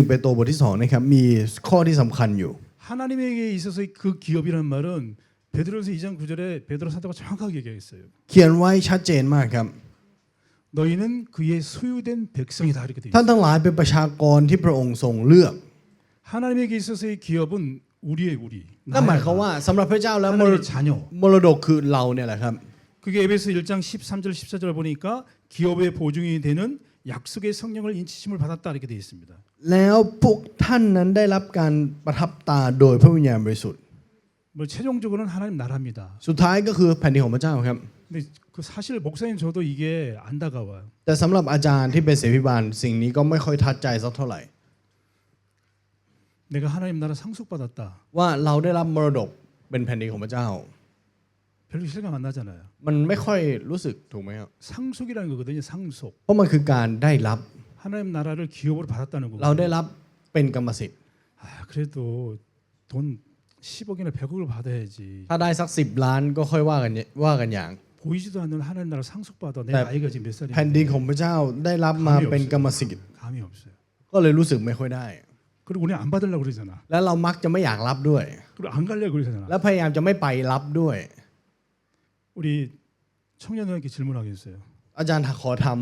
1เปโตรบทที่2นะครับมีข้อที่สำคัญอยู่ 하나님에게 있어서의 그 기업이라는 말은 베드로전서 2장 9절에 베드로 사도가 정확하게 얘기했어요. เขียนไว้ชัดเจนมากครับ 너희는 그의 소유된 백성이다 이렇게 돼 ท่าน 있어요. ทั้งหลายเป็นประชากรที่พระองค์ทรงเลือก 하나님에게 있어서의 기업은 우리의 우리. นั่นหมายความว่าสำหรับพระเจ้าแล้วมร 하나님의 자녀. ดกคือเราเนี่ยแหละครับ 그게 에베소 1장 13절 14절 보니까 기업의 보증이 되는 약속의 성령을 인치심을 받았다 이렇게 돼 있습니다. แล้วพวกท่านนั้นได้รับการประทับตาโดยพระวิญญาณบริสุทธิ์ 뭐 최종적으로는 하나님 나라입니다. สุดท้ายก็คือแผ่นดินของพระเจ้าครับ 근데 그 사실 목사님 저도 이게 안 다가와요. แต่สำหรับอาจารย์ที่เป็นเสพิบาลสิ่งนี้ก็ไม่ค่อยทัดใจสักเท่าไหร่ 내가 하나님 나라 상속받았다. ว่าเราได้รับมรดกเป็นแผ่นดินของพระเจ้า 별로 실감 안 나잖아요. มันไม่ค่อยรู้สึกถูกไหมครับ 상속이라는 거거든요. 상속. เพราะมันคือการได้รับ 하나님 나라를 기업으로 받았다는 เรา 거고. ได้รับเป็นกรรมสิทธิ์ 그래도 돈 10억이나 100억을 받아야지. ถ้าได้สัก10 ล้านก็ค่อยว่ากันอย่าง 보이지도 않는 하나님 나라 상속받아. 내 네. 나이가 지금 몇 แผ่นดิน 살인데 ของพระเจ้าได้รับมาเป็นกรรมสิทธิ์ 감이 없어요. ก็เลยรู้สึกไม่ค่อยได้ 그리고 우리 안 받으려고 그러잖아. แล้วเรามักจะไม่อยากรับด้วย 그리고 안 가려고 그러잖아. และพยายามจะไม่ไปรับด้วย 우리 청년들에게 질문하겠어요. อาจารย์ขอถา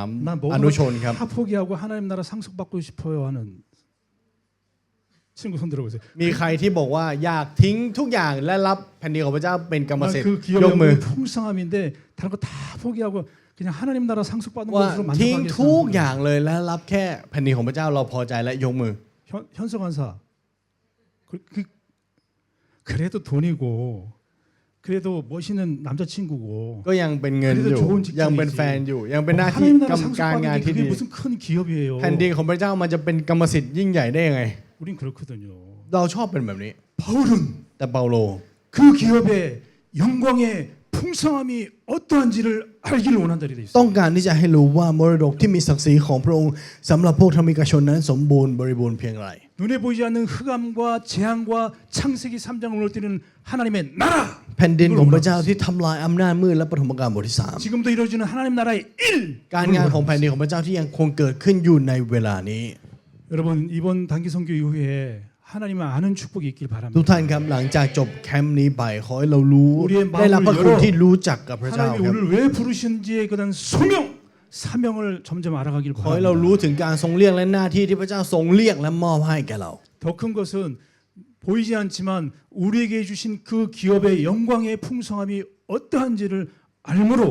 ม 난 อนุ 모든 ชนครับ 다 포기하고 하나님 나라 상속받고 싶어요 하는 친구 손 들어보세요. มีใครที่บอกว่าอยากทิ้งทุกอย่างและรับแผ่นดินของพระเจ้าเป็นกรรมสิทธิ์ 그 ยกมือ 기업의 풍성함인데 다른 거 다 포기하고 그냥 하나님 나라 상속받는 ว่า 것으로 ทิ้งทุก 만족하겠다. อย่างเลยและรับแค่แผ่นดินของพระเจ้าเราพอใจและยกมือ 현석환사. 그래도 돈이고 그래도 멋있는 남자친구고 ก็ยังเป็นเงินอยู่ ยังเป็นแฟนอยู่ ยังเป็นหน้าที่ 하나님 나라 การงาน 상속받는 게 ที่ 그게 ดี 무슨 큰 기업이에요. แผ่นดินของพระเจ้ามันจะเป็นกรรมสิทธิ์ยิ่งใหญ่ได้ยังไง 우린 그렇거든요. เราชอบเป็นแบบนี้ 바울은 แต่เปาโล 그 기업의 영광의 풍성함이 어떠한지를 알기를 원한다 이래 있어요. ต้องการที่จะให้รู้ว่ามรดกที่มีศักดิ์ศรีของพระองค์สำหรับพวกธรรมิกชนนั้นสมบูรณ์บริบูรณ์เพียงไร 눈에 보이지 않는 흑암과 재앙과 창세기 3장을 무너뜨리는 하나님의 나라. แผ่นดินของพระเจ้าที่ทำลายอำนาจมืดและปฐมกาลบทที่ 지금도 이루어지는 하나님 나라의 일. 3การงานของแผ่นดินของพระเจ้าที่ยังคงเกิดขึ้นอยู่ในเวลานี้ 여러분 이번 단기 선교 이후에 하나님을 아는 축복이 있길 ทุก 바랍니다. ท่านครับหลังจากจบแคมป์นี้ไปขอให้เรารู้ 우리의 ได้รับพระคุณ 마음을 ที่รู้จักกับพระเจ้า 하나님이 ครับ 우리를 왜 부르시는지에 그런 소명, 사명을 점점 알아가길 ขอให้เรา 바랍니다. รู้ถึงการทรงเรียกและหน้าที่ที่พระเจ้าทรงเรียกและมอบให้แก่เรา 더 큰 것은 보이지 않지만 우리에게 주신 그 기업의 영광의 풍성함이 어떠한지를 알므로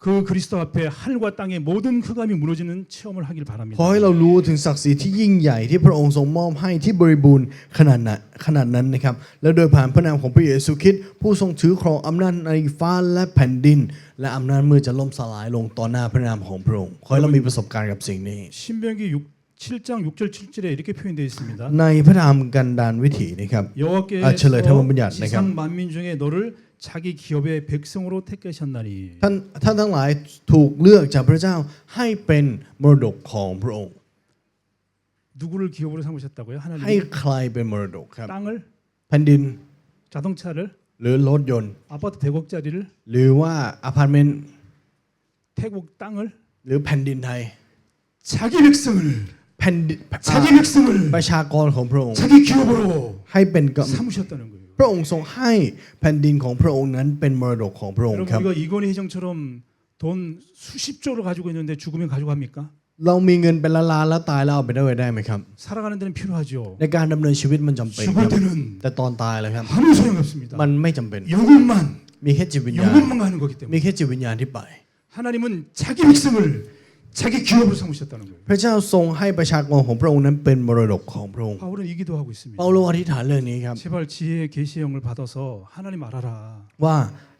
그 그리스도 앞에 하늘과 땅의 모든 흑암이 무너지는 체험을 하길 ข 바랍니다. อให้เรารู้ถึงศักดิ์ศรีที่ยิ่งใหญ่ที่พระองค์ทรงมอบให้ที่บริบูรณ์ขนาดนั้นนะครับและโดยผ่านพระนามของพระเยซูคริสต์ผู้ทรงถือครองอำนาจในฟ้าและแผ่นดิน และอำนาจมืดจะล่มสลายลงต่อหน้าพระนามของพระองค์ขอให้เรามีประสบการณ์กับสิ่งนี้ 신명기 7장 6절 7절에 이렇게 표현되어 있습니다. ในพระธรรมกันดารวิถีนะครับ 여호와께서 칠레ธรรมบัญญัติ นะครับ 지상 만민 중에 너를 자기 기업의 백성으로 택하셨나니 ท่านทั้งหลายถูกเลือกจากพระเจ้าให้เป็นมรดกของพระองค์ 누구를 기업으로 삼으셨다고요? ให้ 하나님이 ใครเป็นมรดกครับ 땅을 แผ่นดิน 자동차를 หรือรถยนต์ 아파트 100억짜리를 หรือว่าอพาร์ตเมนต์ 태국 땅을 หรือแผ่นดินไทย 자기 백성을 แผ่นดิน 자기 백성을 ประชากรของพระองค์ 자기 기업으로 ให้เป็นกรรม 삼으셨다는 거예요. พระองค์ทรงให้แผ่นดินของพระองค์นั้นเป็นมรดกของพระองค์ 여러분 ครับ 우리가 이건희 회장처럼 돈 수십 조를 가지고 있는데 죽으면 가져갑니까? เรามีเงินเป็นล้านๆแล้วตายแล้วเอาไปได้ไหมครับ 살아가는 데는 필요하죠. ในการดำเนินชีวิตมันจำเป็นค 죽을 รับ 때는 แต่ตอนตายแล้วครับ 아무 소용 없습니다. มันไม่จำเป็น 영혼만 มีแค่จิตวิญญาณ 영혼만 가는 거기 มี 때문에 แค่จิตวิญญาณที่ไป 하나님은 자기 백성을 자기 기업으로 삼으셨다는 거예요. พระเจ้าทรงให้ประชากรของพระองค์นั้นเป็นมรดกของพระองค์ 바울은 이 기도하고 있습니다. เปาโลอธิษฐานเรื่องนี้ครับ 제발 지혜의 계시의 영을 받아서 하나님 알아라. ว่า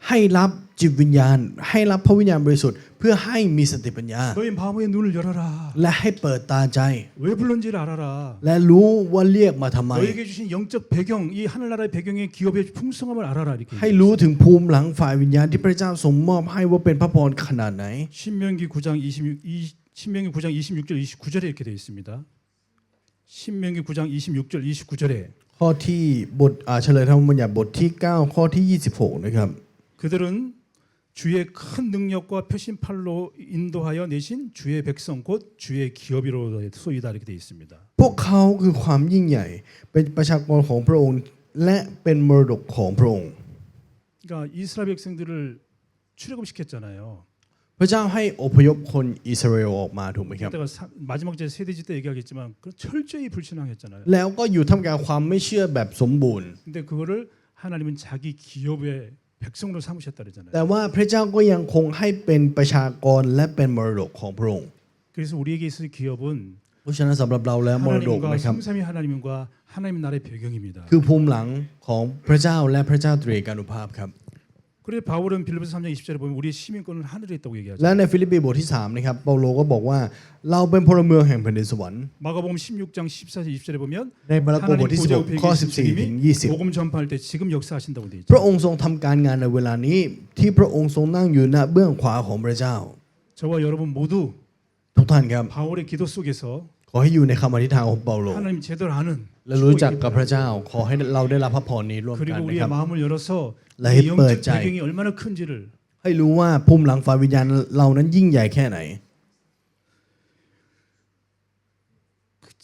ให้รับจิตวิญญาณ ให้รับพระวิญญาณบริสุทธิ์เพื่อให้มีสติปัญญา 너희 마음의 눈을 열어라. และให้เปิดตาใจ 왜 불렀는지를 알아라. และรู้ว่าเรียกมาทำไม 너에게 주신 영적 배경, 이 하늘나라의 배경의 기업의 풍성함을 알아라. 이렇게. ให้รู้ถึงภูมิหลังฝ่ายวิญญาณที่พระเจ้าทรงมอบให้ว่าเป็นพระพรขนาดไหน 신명기 9장 26절 29절에 이렇게 되어 있습니다. 신명기 9장 26절 29절에 ข้อที่บทเฉลยธรรมบัญญัติบทที่ 9 ข้อที่ 26 นะครับ 그들은 주의 큰 능력과 표신팔로 인도하여 내신 주의 백성 곧 주의 기업이로 소이다 이렇게 되어 있습니다. พวกเขาคือความยิ่งใหญ่เป็นประชากรของพระองค์และเป็นมรดกของพระองค์ 그러니까 이스라엘 백성들을 출애굽시켰잖아요. พระเจ้าให้อพยพคนอิสราเอลออกมาถูกไหมครับ 그때가 마지막 제 세대지 때 얘기하겠지만 그 철저히 불신앙했잖아요. แล้วก็อยู่ท่ามกลางความไม่เชื่อแบบสมบูรณ์ 근데 그거를 하나님은 자기 기업의 백성으로 삼으셨다 그러잖아요. แต่ว่าพระเจ้าก็ยังคงให้เป็นประชากรและเป็นมรดกของพระองค์ 그래서 우리에게 있을 기업은 เพราะฉะนั้นสำหรับเราแล้วมรดก 하나님과 นะครับ 성삼위 하나님과 하나님 나라의 배경입니다. คือภูมิหลังของพระเจ้าและพระเจ้าตรีเอกานุภาพครับ 그래 바울은 빌립보서 3장 20절에 보면 우리의 시민권은 하늘에 있다고 얘기하죠. และในฟิลิปปีบทที่3นะครับเปาโลก็บอกว่าเราเป็นพลเมืองแห่งแผ่นดินสวรรค์ 마가복음 16장 14절 20절에 보면 ในมาระโกบทที่ 보좌 16ข้อ 계신 14ถึง 주님이 20 복음 전파할 때 지금 역사하신다고 돼 พระ 있죠. องค์ทรงทำการงานในเวลานี้ที่พระองค์ทรงนั่งอยู่ณเบื้องขวาของพระเจ้า 저와 여러분 모두 ทุกท่านครับ 바울의 기도 속에서 ขอให้อยู่ในคำอธิษฐานของเปาโล 하나님 제대로 아는 และรู้จักกับพระเจ้า ขอให้เราได้รับพระพรนี้ร่วมกัน 그리고 นะ 우리의 ครับ 마음을 열어서 라 이 영적 햇볕 자이. 배경이 얼마나 큰지를 ให้รู้ว่าภูมิหลังฝ่ายวิญญาณเรานั้นยิ่งใหญ่แค่ไหน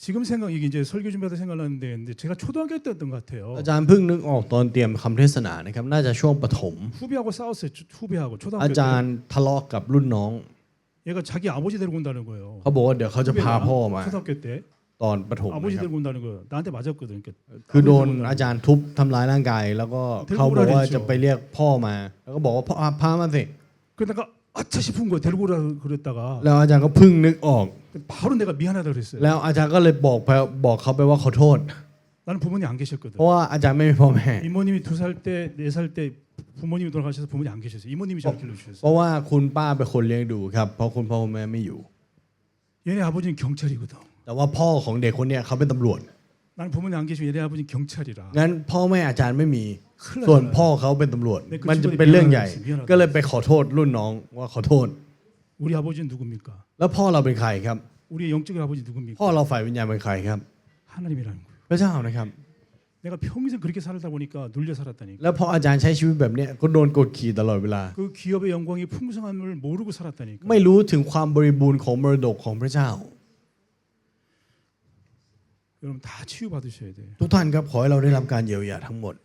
지금 생각 이게 이제 설교 준비하다 생각나는데 근데 제가 초등학교 때였던 것 같아요. อาจารย์เพิ่งนึกออกตอนเตรียมคำเทศนานะครับน่าจะช่วงประถม 후배하고 싸웠어요. 후배하고 อา 초등학교 จาร 때 ย์ทะเลาะกับรุ่นน้อง 얘가 자기 아버지 데리고 온다는 거예요. เขาบอกว่าเดี๋ยวเขาจะพาพ่อมา 초등학교 때 ตอนประถม 아버지 นะครับ 데리고 온다는 거예요. 나한테 맞았거든. 그러니까 คือโดน 아버지 데리고 อา 온다는 จารย์ทุบทำร้ายร่างกาย แล้วก็เขาบอกว่าจะไปเรียกพ่อมา แล้วก็บอกว่าพ่อพามาสิ 거예요. 그러다가 아차 싶은 거예요. 데리고 오라 그랬다가 แล้วอาจารย์ก็เพึ่งนึกออก 바로 내가 미안하다 그랬어요. แล้วอาจารย์ก็เลยบอกเขาไปว่าขอโทษ 나는 부모님 안 계셨거든. เพราะว่าอาจารย์ไม่มีพ่อแม่ 이모님이 2살 때, 4살 때 부모님이 돌아가셔서 부모님 안 계셨어요. 이모님이 저를 เพ 길러주셨어요. ราะว่าคุณป้าเป็นคนเลี้ยงดูครับ เพราะคุณพ่อคุณแม่ไม่อยู่ 얘네 아버지는 경찰이거든. แต่ว่าพ่อของเด็กคนเนี้ยเขาเป็นตำรวจ 나는 부모님 안 계시면 얘네 아버지는 경찰이라. งั้นพ่อแม่อาจารย์ไม่มี 큰일 ส่วน 났잖아요. พ่อเขาเป็นตำรวจ 네, 그 มันจะ 친구들이 เป็นเรื่องใหญ่ 미안하다. ก็เลยไปขอโทษรุ่นน้องว่าขอโทษ 우리 아버지는 누굽니까? แล้วพ่อเราเป็นใครครับ 우리 영적인 아버지 누굽니까? พ่อเราฝ่ายวิญญาณเป็นใครครับ 하나님이라는 거예요. พระเจ้านะครับ 내가 평생 그렇게 살다 보니까 눌려 살았다니까. แล้วพออาจารย์ใช้ชีวิตแบบเนี้ยก็โดนกดขี่ตลอดเวลา 그 기업의 영광이 풍성함을 모르고 살았다니까. ไม่รู้ถึงความบริบูรณ์ของมรดกของพระเจ้า 여러분 다 치유 받으셔야 돼요. ทุกท่านครับขอให้เราได้รับการเยียวยาทั้งหมด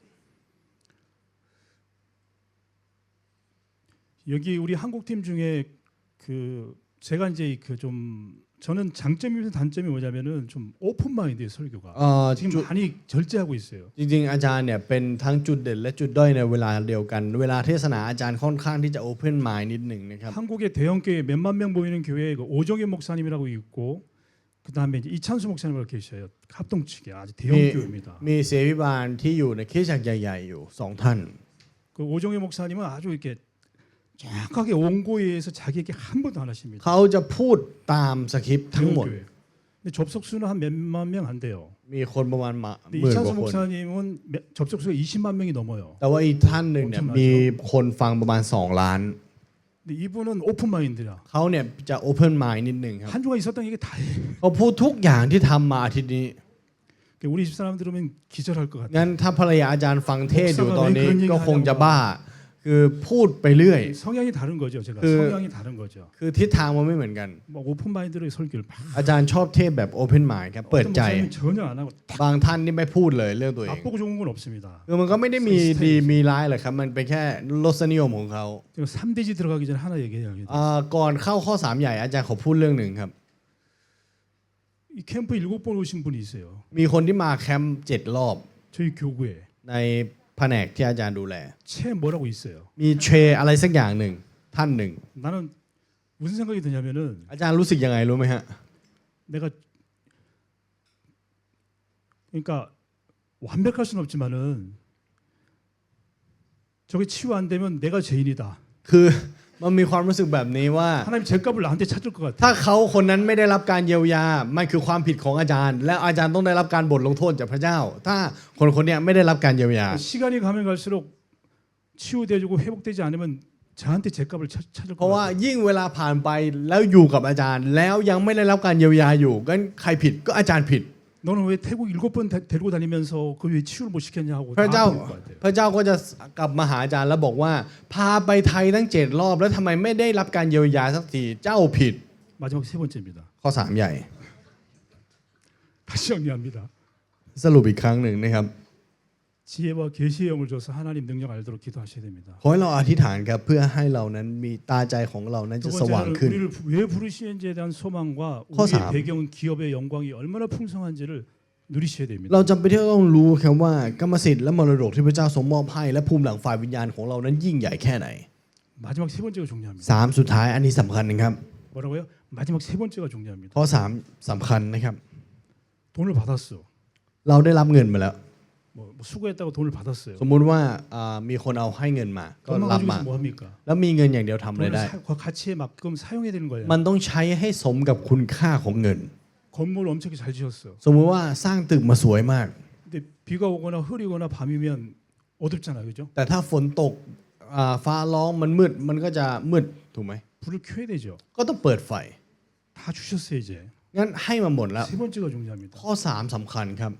여기 우리 한국 팀 중에 그 제가 이제 그 좀 저는 장점이면서 단점이 뭐냐면은 좀 오픈 마인드의 설교가 จุด 지금 많이 절제하고 있어요. จริงๆอาจารย์เนี่ยเป็นทั้งจุดเด่นและจุดด้อยในเวลาเดียวกัน เวลาเทศนาอาจารย์ค่อนข้างที่จะโอเพนไมล์นิดหนึ่งนะครับ 한국의 대형 교회 몇만 명 모이는 교회에 그 오정현 목사님이라고 있고 그 다음에 이제 이찬수 목사님이라고 계셔요. 합동 측에 아주 대형 네. 교회입니다. มีเสวิบาลที่อยู่ในคริสตจักรใหญ่ๆอยู่สองท่าน 그 오정현 목사님은 아주 이렇게 정확하게 원고에 의해서 자기에게 한 번도 안 하십니다. เขาจะพูดตามสคริปต์ทั้ง 대형 หมด 교회. 근데 접속 수는 한 몇만 명 안 돼요. มีคนประมาณ 근데 หมื่นก 이찬수 ว่าคน 목사님은 접속 수가 20만 명이 넘어요. แต่ว่าอีกท่านหนึ่งเนี่ย โอ้ มีคนฟังประมาณ2 ล้าน 근데 이분은 오픈 마인드라. เขาเนี่ยจะโอเพนไมล์นิดหนึ่งครับ 한 주간 있었던 게 다 해. เขาพูดทุกอย่างที่ทำมาอาทิตย์นี้ 그러니까 우리 집사람 들으면 기절할 것 같아요. งั้นถ้าภรรยาอาจารย์ฟังเทศอยู่ตอนนี้ 목사가 왜 그런 얘기 ก็คงจะบ้า คือพูดไปเรื่อย 성향이 다른 거죠. 제가 그- 성향이 다른 거죠. คือทิศทางมันไม่เหมือนกัน 막 오픈 마인드로 설교를 막 อาจารย์ชอบเทศแบบโอเพนไมล์ครับเปิด 어떤 ใจ 목사님은 전혀 안 하고 บางท่านนี่ไม่พูดเลยเรื่องตัวเอง 나쁘고 좋은 건 없습니다. คือมันก็ไม่ได้มีดีมีร้ายหรอกครับ มันเป็นแค่รสนิยมของเขา 제가 3대지 들어가기 전에 하나 얘기해야 돼요. ก่อนเข้าข้อ 3 ใหญ่อาจารย์ขอพูดเรื่องหนึ่งครับ 이 캠프 7번 오신 분이 있어요. มีคนที่มาแคมป์7 รอบ 저희 교구에 ในแผนกที่อาจารย์ดูแล 채 뭐라고 있어요. มีเทรอะไรสักอย่างหนึ่งท่านหนึ่ง 나는 무슨 생각이 드냐면은 อาจารย์รู้สึกยังไงรู้ไหมฮะ 내가 그러니까 완벽할 수는 없지만은 저게 치유 안 되면 내가 죄인이다. คือมันมีความรู้สึกแบบนี้ว่า 하나님 죄값을 나한테 찾을 것 같아. ถ้าเขาคนนั้นไม่ได้รับการเยียวยา มันคือความผิดของอาจารย์ และอาจารย์ต้องได้รับการบทลงโทษจากพระเจ้า ถ้าคนคนเนี้ยไม่ได้รับการเยียวยา 시간이 가면 갈수록 치유되고 회복되지 않으면 저한테 죄값을 찾을 เพราะ 것 ว่า 같아요. ยิ่งเวลาผ่านไปแล้วอยู่กับอาจารย์ แล้วยังไม่ได้รับการเยียวยาอยู่งั้นใครผิดก็อาจารย์ผิด 너는 왜 태국 7번 데리고 다니면서 그 왜 치유를 못 시켰냐 하고 พระเจ้า 나한테 그럴 것 같아요. พระเจ้าก็จะกลับมาหาอาจารย์แล้วบอกว่า พาไปไทยทั้ง7 รอบ แล้วทำไมไม่ได้รับการเยียวยาสักทีเจ้าผิด 마지막 세 번째입니다. ข้อ 3 ใหญ่ 다시 정리합니다. สรุปอีกครั้งหนึ่งนะครับ 지혜와 계시의 영을 줘서 하나님 능력 알도록 기도하셔야 됩니다. ขอให้เราอธิษฐานครับเพื่อให้เรานั้นมีตาใจของเรานั้น 두 จะสว่าง 번째는 ขึ้น 우리를 왜 부르시는지에 대한 소망과 커 우리의 삼. 배경 기업의 영광이 얼마나 풍성한지를 누리셔야 됩니다. เราจำเป็นที่ต้องรู้ครับว่ากรรมสิทธิ์และมรดกที่พระเจ้าทรงมอบให้และภูมิหลังฝ่ายวิญญาณของเรานั้นยิ่งใหญ่แค่ไหน 마지막 세 번째가 중요합니다. 3 สุดท้ายอันนี้สำคัญนะครับ 뭐라고요? 마지막 세 번째가 중요합니다. ข้อ 3 สำคัญนะครับ 돈을 받았어. เราได้รับเงินมาแล้ว 뭐 수고했다고 돈을 받았어요. สมมุติว่ามีคนเอาให้เงินมาก็ 돈만 รับ 가지고 มา 있으면 뭐 합니까? แล้วมีเงินอย่างเดียวทำอะไร 돈을 ได้ 그 가치에 맞게끔 사용해야 되는 거예요. มันต้องใช้ให้สมกับคุณค่าของเงิน 건물 엄청 잘 지었어. สมมุติว่าสร้างตึกมาสวยมาก 근데 비가 오거나 흐리거나 밤이면 어둡잖아요, 그죠? แต่ถ้าฝนตกฟ้าร้องมันมืดมันก็จะมืดถูกไหม 불을 켜야 되죠. ก็ต้องเปิดไฟ 다 주셨어요 이제. งั้นให้มาหมดแล้ว 세 번째가 중요합니다. ข้อ 3สำคัญครับ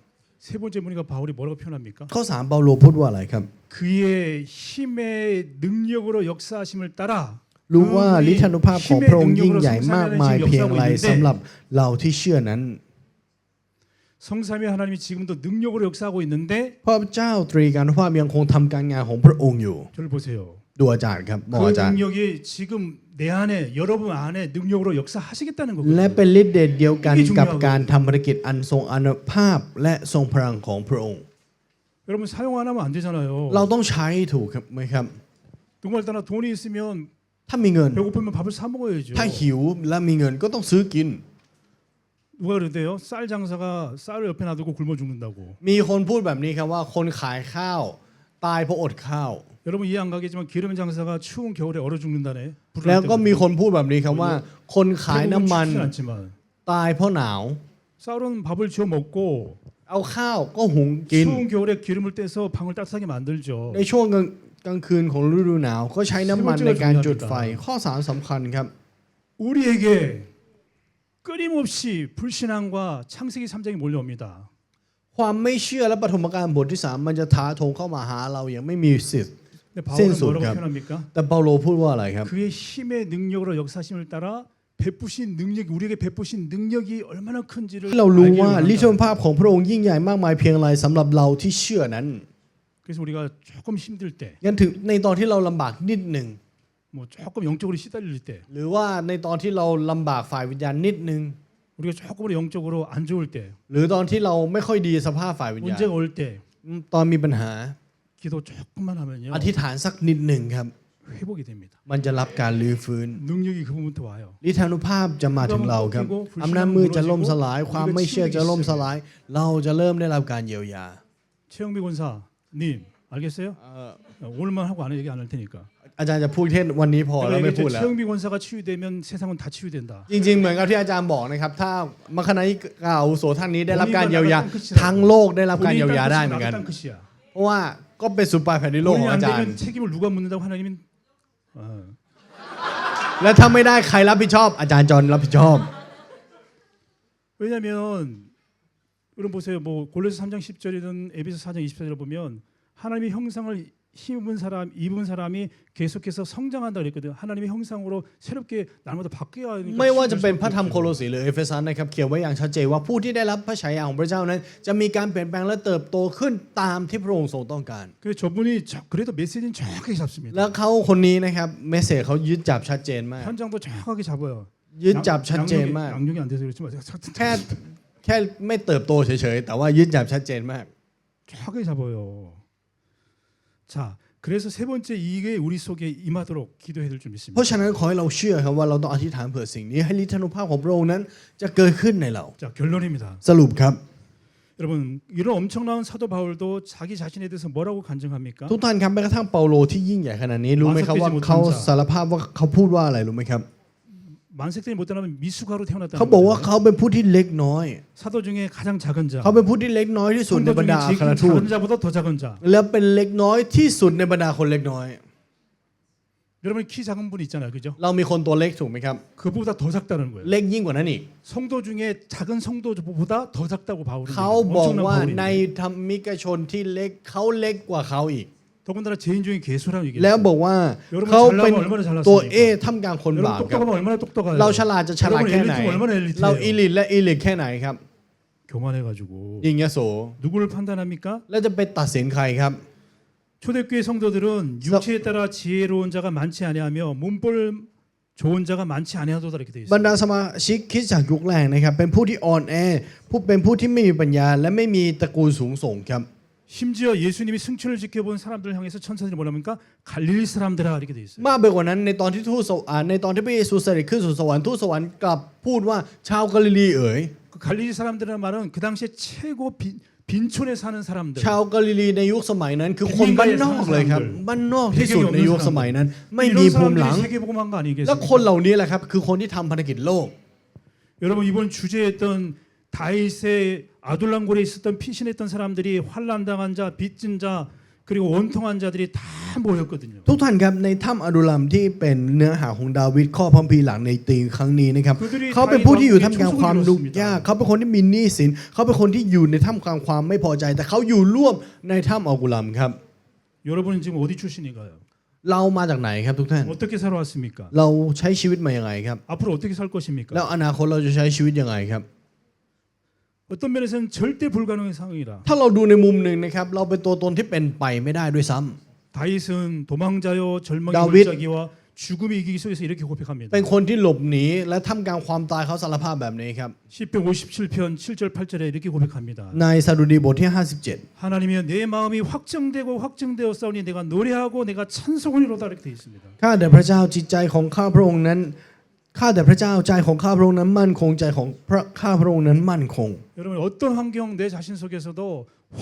세 번째 보니까 바울이 뭐라고 표현합니까? ข้อ 3เปาโลพูดว่าอะไรครับ 그의 힘의 능력으로 역사하심을 따라 รู้ว่าฤทธานุภาพของพระองค์ยิ่ง 힘의 ใหญ่ 능력으로 มากมาย 성삼위 เพียงไร 하나님이 สำห 역사하고 รับเราที่เชื่อนั้น 성삼위 하나님이 지금도 능력으로 역사하고 있는데 พระเจ้าตรีการภาพยังคงทำการงานของพระองค์อยู่ 저를 보세요. ดูอาจารย์ครับมอง 그 อาจารย์ 능력이 지금 내 안에 여러분 안에 능력으로 역사하시겠다는 และ 거거든요. เป็นฤทธิ์เดชเดียวกันกับการทำภารกิจอันทรงอานุภาพและทรงพลังของพระองค์ 여러분 사용 안 하면 안 되잖아요. เราต้องใช้ถูกครับไหมครับ 누구나 돈이 있으면 ถ้ามีเงิน 배고프면 밥을 사 먹어야죠. ถ้าหิวและมีเงินก็ต้องซื้อกิน 누가 그러대요? 쌀 장사가 쌀을 옆에 놔두고 굶어 죽는다고. มีคนพูดแบบนี้ครับว่าคนขายข้าว ตายเพราะอดข้าว 여러분 이해 안 가겠지만 기름 장사가 추운 겨울에 얼어 죽는다네. 불을 แล้วก็มี 때문에. คนพูดแบบนี้ครับว่า คนขาย 대부분 น้ำมัน 춥진 않지만 ตายเพราะหนาว 쌀은 밥을 지어 먹고 เอาข้าวก็หุงกิน 추운 겨울에 기름을 떼서 방을 따뜻하게 만들죠. ในช่วงกลางคืนของฤดูหนาว ก็ใช้น้ำมันในการจุดไฟ ข้อ 3สำคัญครับ 우리에게 끊임없이 불신앙과 창세기 3장이 몰려옵니다. ความไม่เชื่อและปฐมกาลบทที่ 3 มันจะท้าโถมเข้ามาหาเราอย่างไม่มีสิทธิ์ 근데 바울은 센스 뭐라고 없죠. 표현합니까? แต่เปาโลพูดว่าอะไรครับ 그의 힘의 능력으로 역사심을 따라 베푸신 능력이 우리에게 베푸신 능력이 얼마나 큰지를 ให้เรารู้ว่า 알기를 ฤทธิานุ 원한다. ภาพของพระองค์ยิ่งใหญ่มากมายเพียงไรสำหรับเราที่เชื่อนั้น 그래서 우리가 조금 힘들 때, งั้นถึงในตอนที่เราลำบากนิดหนึ่ง 뭐 조금 영적으로 시달릴 때, หรือว่าในตอนที่เราลำบากฝ่ายวิญญาณนิดหนึ่ง 우리가 조금으로 영적으로 안 좋을 때, หรือตอนที่เราไม่ค่อยดีสภาพฝ่ายวิญญาณ 문제가 올 때, ตอนมีปัญหา 기도 조금만 하면요 อธิษฐานสักนิดหนึ่งครับ 회복이 됩니다. มันจะรับการลื้อฟื้น 능력이 그분부터 와요. ฤทธานุภาพจะมาถึงเราครับอำนาจมืดจะล่มสลาย ความไม่เชื่อจะล่มสลาย เราจะเริ่มได้รับการเยียวยา 최영미 권사님 알겠어요? 오늘만 하고 안 얘기 안 할 테니까. อาจารย์จะพูดเทศวันนี้พอแล้ว 내가 ไม่ 얘기했죠. พูดแล้ว 최영미 권사가 치유되면 세상은 다 치유된다. จริงๆเหมือนกับที่อาจารย์บอกนะครับ ถ้ามัคคณายิกอาวุโสท่านนี้ได้รับการเยียวยาทั้งโลกได้รับการเยียวยาได้เหมือนกัน 땅 끝이야. เพราะว่าก็เป็นสุปาแผ่นดินโลกของ 돈이 안 อาจารย์ 되면 책임을 누가 묻는다고 하나님은 และถ้าไม่ได้ใครรับผิดชอบ อาจารย์จอนรับผิดชอบ 왜냐하면 여러분 보세요. 뭐 골로새 3장 10절이든 에베소 4장 24절을 보면 하나님의 형상을 입은 사람이 계속해서 성장한다 그랬거든요. 하나님의 형상으로 새롭게 날마다 바뀌어야 하니까 ไม่ว่าจะเป็นพระธรรมโคโลสีหรือเอเฟซัสนะครับเขียนไว้อย่างชัดเจนว่าผู้ที่ได้รับพระฉายาของพระเจ้านั้น จะมีการเปลี่ยนแปลงและเติบโตขึ้นตามที่พระองค์ทรงต้องการ 그래서 저분이 그래도 메시지는 정확하게 잡습니다. แล้วเขาคนนี้นะครับเมสเสจเขายึดจับชัดเจนมาก 현장도 정확하게 잡아요. ยึดจับชัดเจนมาก 양육이 안 돼서 그렇지만 แค่ไม่เติบโตเฉยๆแต่ว่ายึดจับชัดเจนมาก 정확하게 잡아요. 자, 그래서 세 번째 이게 우리 속에 임하도록 기도해야 될 줄 เพ 믿습니다. ราะฉะนั้นขอให้เราเชื่อครับว่าเราต้องอธิษฐานเผื่อสิ่งนี้ให้ฤทธานุภาพของพระองค์นั้นจะเกิดขึ้นในเรา 자, 결론입니다. สรุปครับ 여러분, 이런 엄청난 사도 바울도 자기 자신에 대해서 뭐라고 간증합니까? ทุกท่านครับแม้กระทั่งเปาโลที่ยิ่งใหญ่ขนาดนี้รู้ไหมครับว่าเขาสารภาพว่าเขาพูดว่าอะไรรู้ไหมครับ 만색들이 못 따라면 미숙아로 태어났다는 เขาบอกว่าเขาเป็นผู้ที่เล็กน้อย 사도 중에 가장 작은 자. เขาเป็นผู้ที่เล็กน้อยที่สุดใน 성도 บรร 중에 ดาอัครทูต 작은 자보다 더 작은 자. และเป็นเล็กน้อยที่สุดในบรรดาคนเล็กน้อย 여러분 키 작은 분 있잖아요, 그죠? เรามีคนตัวเล็กถูกไหมครับ 그보다 더 작다는 거예요. เล็กยิ่งกว่านั้นอีก 성도 중에 작은 성도보다 더 작다고 바울이 เขาบอกว่าใน 바울이 ธรรมิกชนที่เล็กเขาเล็กกว่าเขาอีก 더군다나 죄인 중에 괴수라고 แล้ว 얘기해요. บอกว่า 여러분 เขาเป็น 잘나면 얼마나 잘났습니까? ตัวเอท่ามกลางคนบาป 여러분 ครับ 똑똑하면 얼마나 똑똑해요. เราฉลาดจะฉลาด 여러분 แค่ไหน 엘리트면 얼마나 เราอี 엘리트예요. ลิทและอีลิทแค่ไหนครับ 교만해가지고 ยิงยโส 누구를 판단합니까? แล้วจะไปตัดสินใครครับ 초대교회 성도들은 육체에 따라 지혜로운 자가 많지 아니하며 문벌 좋은 자가 많지 아니하도다 이렇게 돼 บรร 있어요. ดาสมาชิกคริสตจักรยุคแรกนะครับเป็นผู้ที่อ่อนแอเป็นผู้ที่ไม่มีปัญญา และไม่มีตระกูลสูงส่งครับ 심지어 예수님이 승천을 지켜본 사람들을 향해서 천사들이 뭐랍니까? 갈릴리 사람들아 이렇게 돼 있어요. มากไปกว่านั้นในตอนที่พระเยซูเสด็จขึ้นสู่สวรรค์ทูตสวรรค์กลับพูดว่าชาวกาลิลีเอ๋ย 그 갈릴리 사람들이라는 말은 그 당시에 최고 빈촌에 사는 사람들 ชาวกาลิลีในยุคสมัยนั้นคือคนบ้านนอกเลยครับบ้านนอกที่สุดในยุคสมัยนั้นไม่มี 이런 ภูมิหลัง 사람들이 세계복음한 거 และคน 아니겠습니까? เหล่านี้แหละครับคือคนที่ทำภารกิจโลก 여러분 이번 주제했던 다윗의 아둘람굴에 있었던 피신했던 사람들이 환난당한 자, 빚진 자 그리고 원통한 자들이 다 모였거든요. ทุกท่านครับในถ้ำอดุลัมที่เป็นเนื้อหาของดาวิดข้อพระคัมภีร์หลังในตีครั้งนี้นะครับเขาเป็นผู้ที่อยู่ท่ามกลางความทุกข์ยากเขาเป็นคนที่มีหนี้สินเขาเป็นคนที่อยู่ในท่ามกลางความไม่พอใจแต่เขาอยู่ร่วมในถ้ำอดุลัมครับ 여러분은 지금 어디 출신인가요? เรามาจากไหนครับทุกท่าน 어떻게 살아왔습니까? เราใช้ชีวิตมาอย่างไรครับ 앞으로 어떻게 살 것입니까? แล้วอนาคตเราจะใช้ชีวิตอย่างไรครับ 어떤 면에서는 절대 불가능한 상황이라. ถ้าเราดูในมุมหนึ่งนะครับเราเป็นตัวตนที่เป็นไปไม่ได้ด้วยซ้ำ 다윗은 도망자요 절망의 다윗. 골짜기와 죽음의 이기기 속에서 이렇게 고백합니다. เป็นคนที่หลบหนีและท่ามกลางความตายเขาสารภาพแบบนี้ครับ 시편 57편 7절 8절에 이렇게 고백합니다. ในสดุดีบทที่ 하나님이여 내 마음이 확정되고 확정되었사오니 내가 노래하고 내가 찬송하리로다 이렇게 되어 있습니다. 57ข้าแต่พระเจ้าจิตใจของข้าพระองค์นั้นข้าแต่พระเจ้าใจของข้าพระองค์นั้นมั่นคงใจของข้าพระองค์นั้นมั่นคง 여러분 어떤 환경 내 자신 속에서도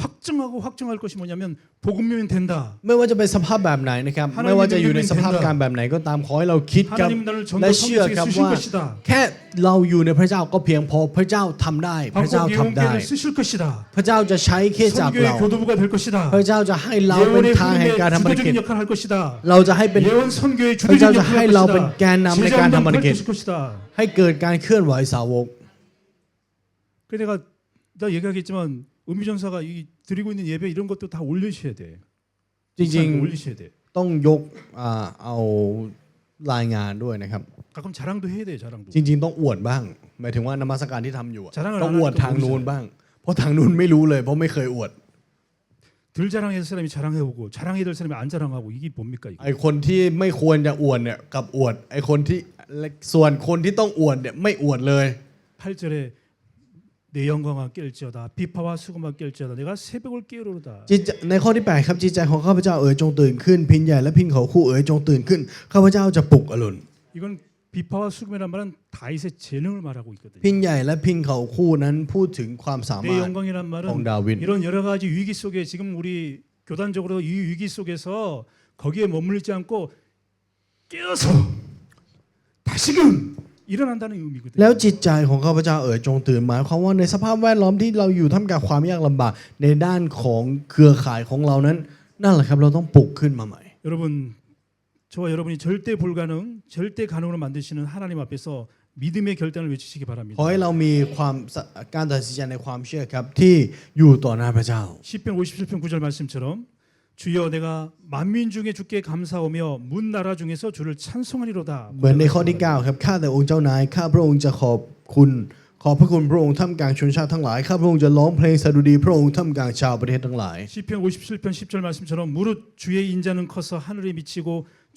확정하고 확정할 것이 뭐냐면 복음이면 된다. ไม่ว่าจะเป็นสภาพแบบไหนนะครับไม่ว่าจะอยู่ในสภาพการแบบไหนก็ตามขอให้เราคิดกับ 하나님 나를 전도 และเชื่อ 성교에 ครับ 쓰실 ว่า 것이다. แค่เราอยู่ในพระเจ้าก็เพียงพอพระเจ้าทำได้พระเจ้า 방콕 ทำได้ 예언계를 쓰실 것이다. พระเจ้าจะใช้เคสจาก 선교의 เรา 교도부가 될 것이다. พระเจ้าจะให้เราเป็น 예언의 ทางแห่ง 흐름의 การทำภารกิจ 주도적인 역할을 할 것이다. เราจะให้เป็น 예언 선교의 พระเจ้า 주도적인 จะให้ 역할을 เรา 할 เป็น 것이다. แกนนำในการทำภาร 제자운동 กิจ 펼칠 것이다. ให้เกิดการเคลื่อนไหวสาวก 그 내가 얘기하겠지만 은비전사가 이 드리고 있는 예배 이런 것도 다 올리셔야 돼. จริง 올리셔야 돼. ๆต้องยกเอารายงานด้วยนะครับ 가끔 자랑도 해야 돼. 자랑도. จริงๆต้องอวดบ้างหมายถึงว่านมัสการที่ทำอยู่อะ 자랑을 ต้อง 안 อวด 하니까 ทางนู้น 모르잖아요. บ้าง เพราะทางนู้นไม่รู้เลยเพราะไม่เคยอวด 들 자랑해야 될 사람이 자랑해오고 자랑해야 될 사람이 안 자랑하고 이게 뭡니까 이거? ไอคนที่ไม่ควรจะอวดเนี่ยกับอวดไอคนที่ส่วนคนที่ต้องอวดเนี่ยไม่อวดเลย 8절에 내 영광아 깰지어다 비파와 수금아 깰지어다 내가 새벽을 깨우르다. จิตในข้อที่ 8 ครับจิตใจของข้าพเจ้าจงตื่นขึ้นพินใหญ่และพินเขาคู่จงตื่นขึ้นข้าพเจ้าจะปลุกอรุณ 이건 비파와 수금이란 말은 다윗의 재능을 말하고 있거든요. พินใหญ่และพินเขาคู่นั้นพูดถึงความสา 내 มารถ 영광이란 ของ 말은 ดาวิด 이런 여러 가지 위기 속에 지금 우리 교단적으로 이 위기 속에서 거기에 머물지 않고 깨어서 다시금 일어난다는 의미거든요. แล้วจิตใจของข้าพเจ้าจงตื่นหมายความว่าในสภาพแวดล้อมที่เราอยู่ท่ามกลางความยากลำบากในด้านของเครือข่ายของเรานั้นนั่นแหละครับเราต้องปลุกขึ้นมาใหม่ 여러분 저와 여러분이 절대 불가능, 절대 가능으로 만드시는 하나님 앞에서 믿음의 결단을 외치시기 ข 바랍니다. อให้เรามีความการตัดสินใจในความเชื่อครับที่อยู่ต่อหน้าพระเจ้า 시편 57편 9절 말씀처럼 주여 내가 만민 중에 주께 감사하며 문 나라 중에서 주를 찬송하리로다. เหมือนในข้อที่ 9 ครับข้าแต่องค์เจ้านายข้าพระองค์จะขอบพระคุณพระองค์ท่ามกลางชนชาติทั้งหลายข้าพระองค์จะร้องเพลงสดุดีพระองค์ท่ามกลางชาวประเทศทั้งหลาย 시편 57편 10절 말씀처럼 무릇 주의 인자는 커서 하늘에 미치고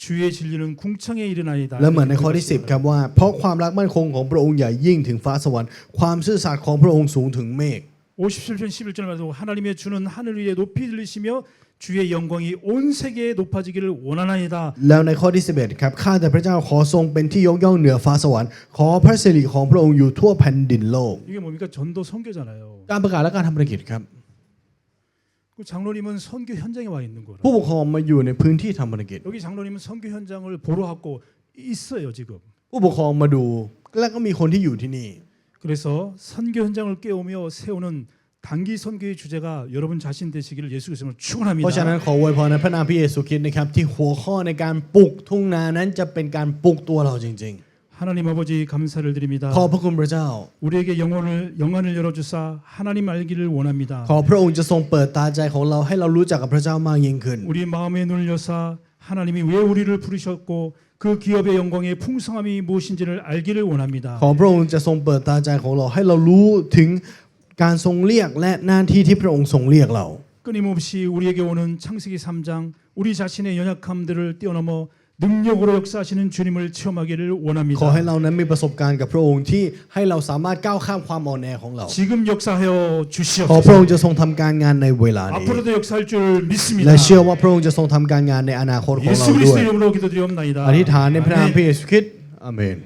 주의 진리는 궁창에 이르나이다. และเหมือนในข้อที่ 10 ครับว่าเพราะความรักมั่นคงของพระองค์ใหญ่ยิ่งถึงฟ้าสวรรค์ความซื่อสัตย์ของพระองค์สูงถึงเมฆ 57편 11절 말씀 하나님의 주는 하늘 위에 높이 들리시며 주의 영광이 온 세계에 높아지기를 원하나이다. แล้วในข้อที่ 11 ครับข้าแต่พระเจ้าขอทรงเป็นที่ยกย่องเหนือฟ้าสวรรค์ขอพระสิริของพระองค์อยู่ทั่วแผ่นดินโลก 이게 뭡니까? 전도 선교잖아요. การประกาศและการทำภารกิจครับ 그 장로님은 선교 현장에 와 있는 거라. ผู้ปกครองมาอยู่ในพื้นที่ทำภารกิจ 여기 장로님은 선교 현장을 보러 왔고 있어요 지금. ผู้ปกครองมาดูและก็มีคนที่อยู่ที่นี่ 그래서 선교 현장을 깨우며 세우는 단기 선교의 주제가 여러분 자신 되시기를 예수 그리스도로 เพราะฉะนั้น 축원합니다. ขออวยพรในพระนามพระเยซูคริสต์นะครับที่หัวข้อในการปลุกทุ่งนานั้นจะเป็นการปลุกตัวเราจริง 하나님 아버지 감사를 드립니다. ๆ ขอบพระคุณพระเจ้า 우리에게 영안을 열어주사 하나님 알기를 원합니다. ขอพระองค์จะทรงเปิดตาใจของเราให้เรารู้จักกับพระเจ้ามากยิ่งขึ้น 우리 마음에 눈을 여사 하나님이 왜 우리를 부르셨고 그 기업의 영광의 풍성함이 무엇인지를 알기를 원합니다. ขอพระองค์จะทรงเปิดตาใจของเราให้เรารู้ถึงการทรงเรียกและหน้าที่ที่พระองค์ทรงเรียกเรา 끊임없이 우리에게 오는 창세기 3장 우리 자신의 연약함들을 뛰어넘어 능력으로 역사하시는 주님을 체험하기를 ขอ 원합니다. ให้เรานั้นมีประสบการณ์กับพระองค์ที่ให้เราสามารถก้าวข้ามความอ่อนแอของเรา 지금 역사하여 ขอพระองค์ 주시옵소서. จะทรงทำการงานในเวลานี้ 앞으로도 역사할 줄 และ 믿습니다. เชื่อว่าพระองค์จะทรงทำการงานในอนาคตของ 예수 เราด้วย 그리스도의 이름으로 기도드리옵나이다. อธิษฐานในพระนาม 아멘. พระเยซูคริสต์อาเมน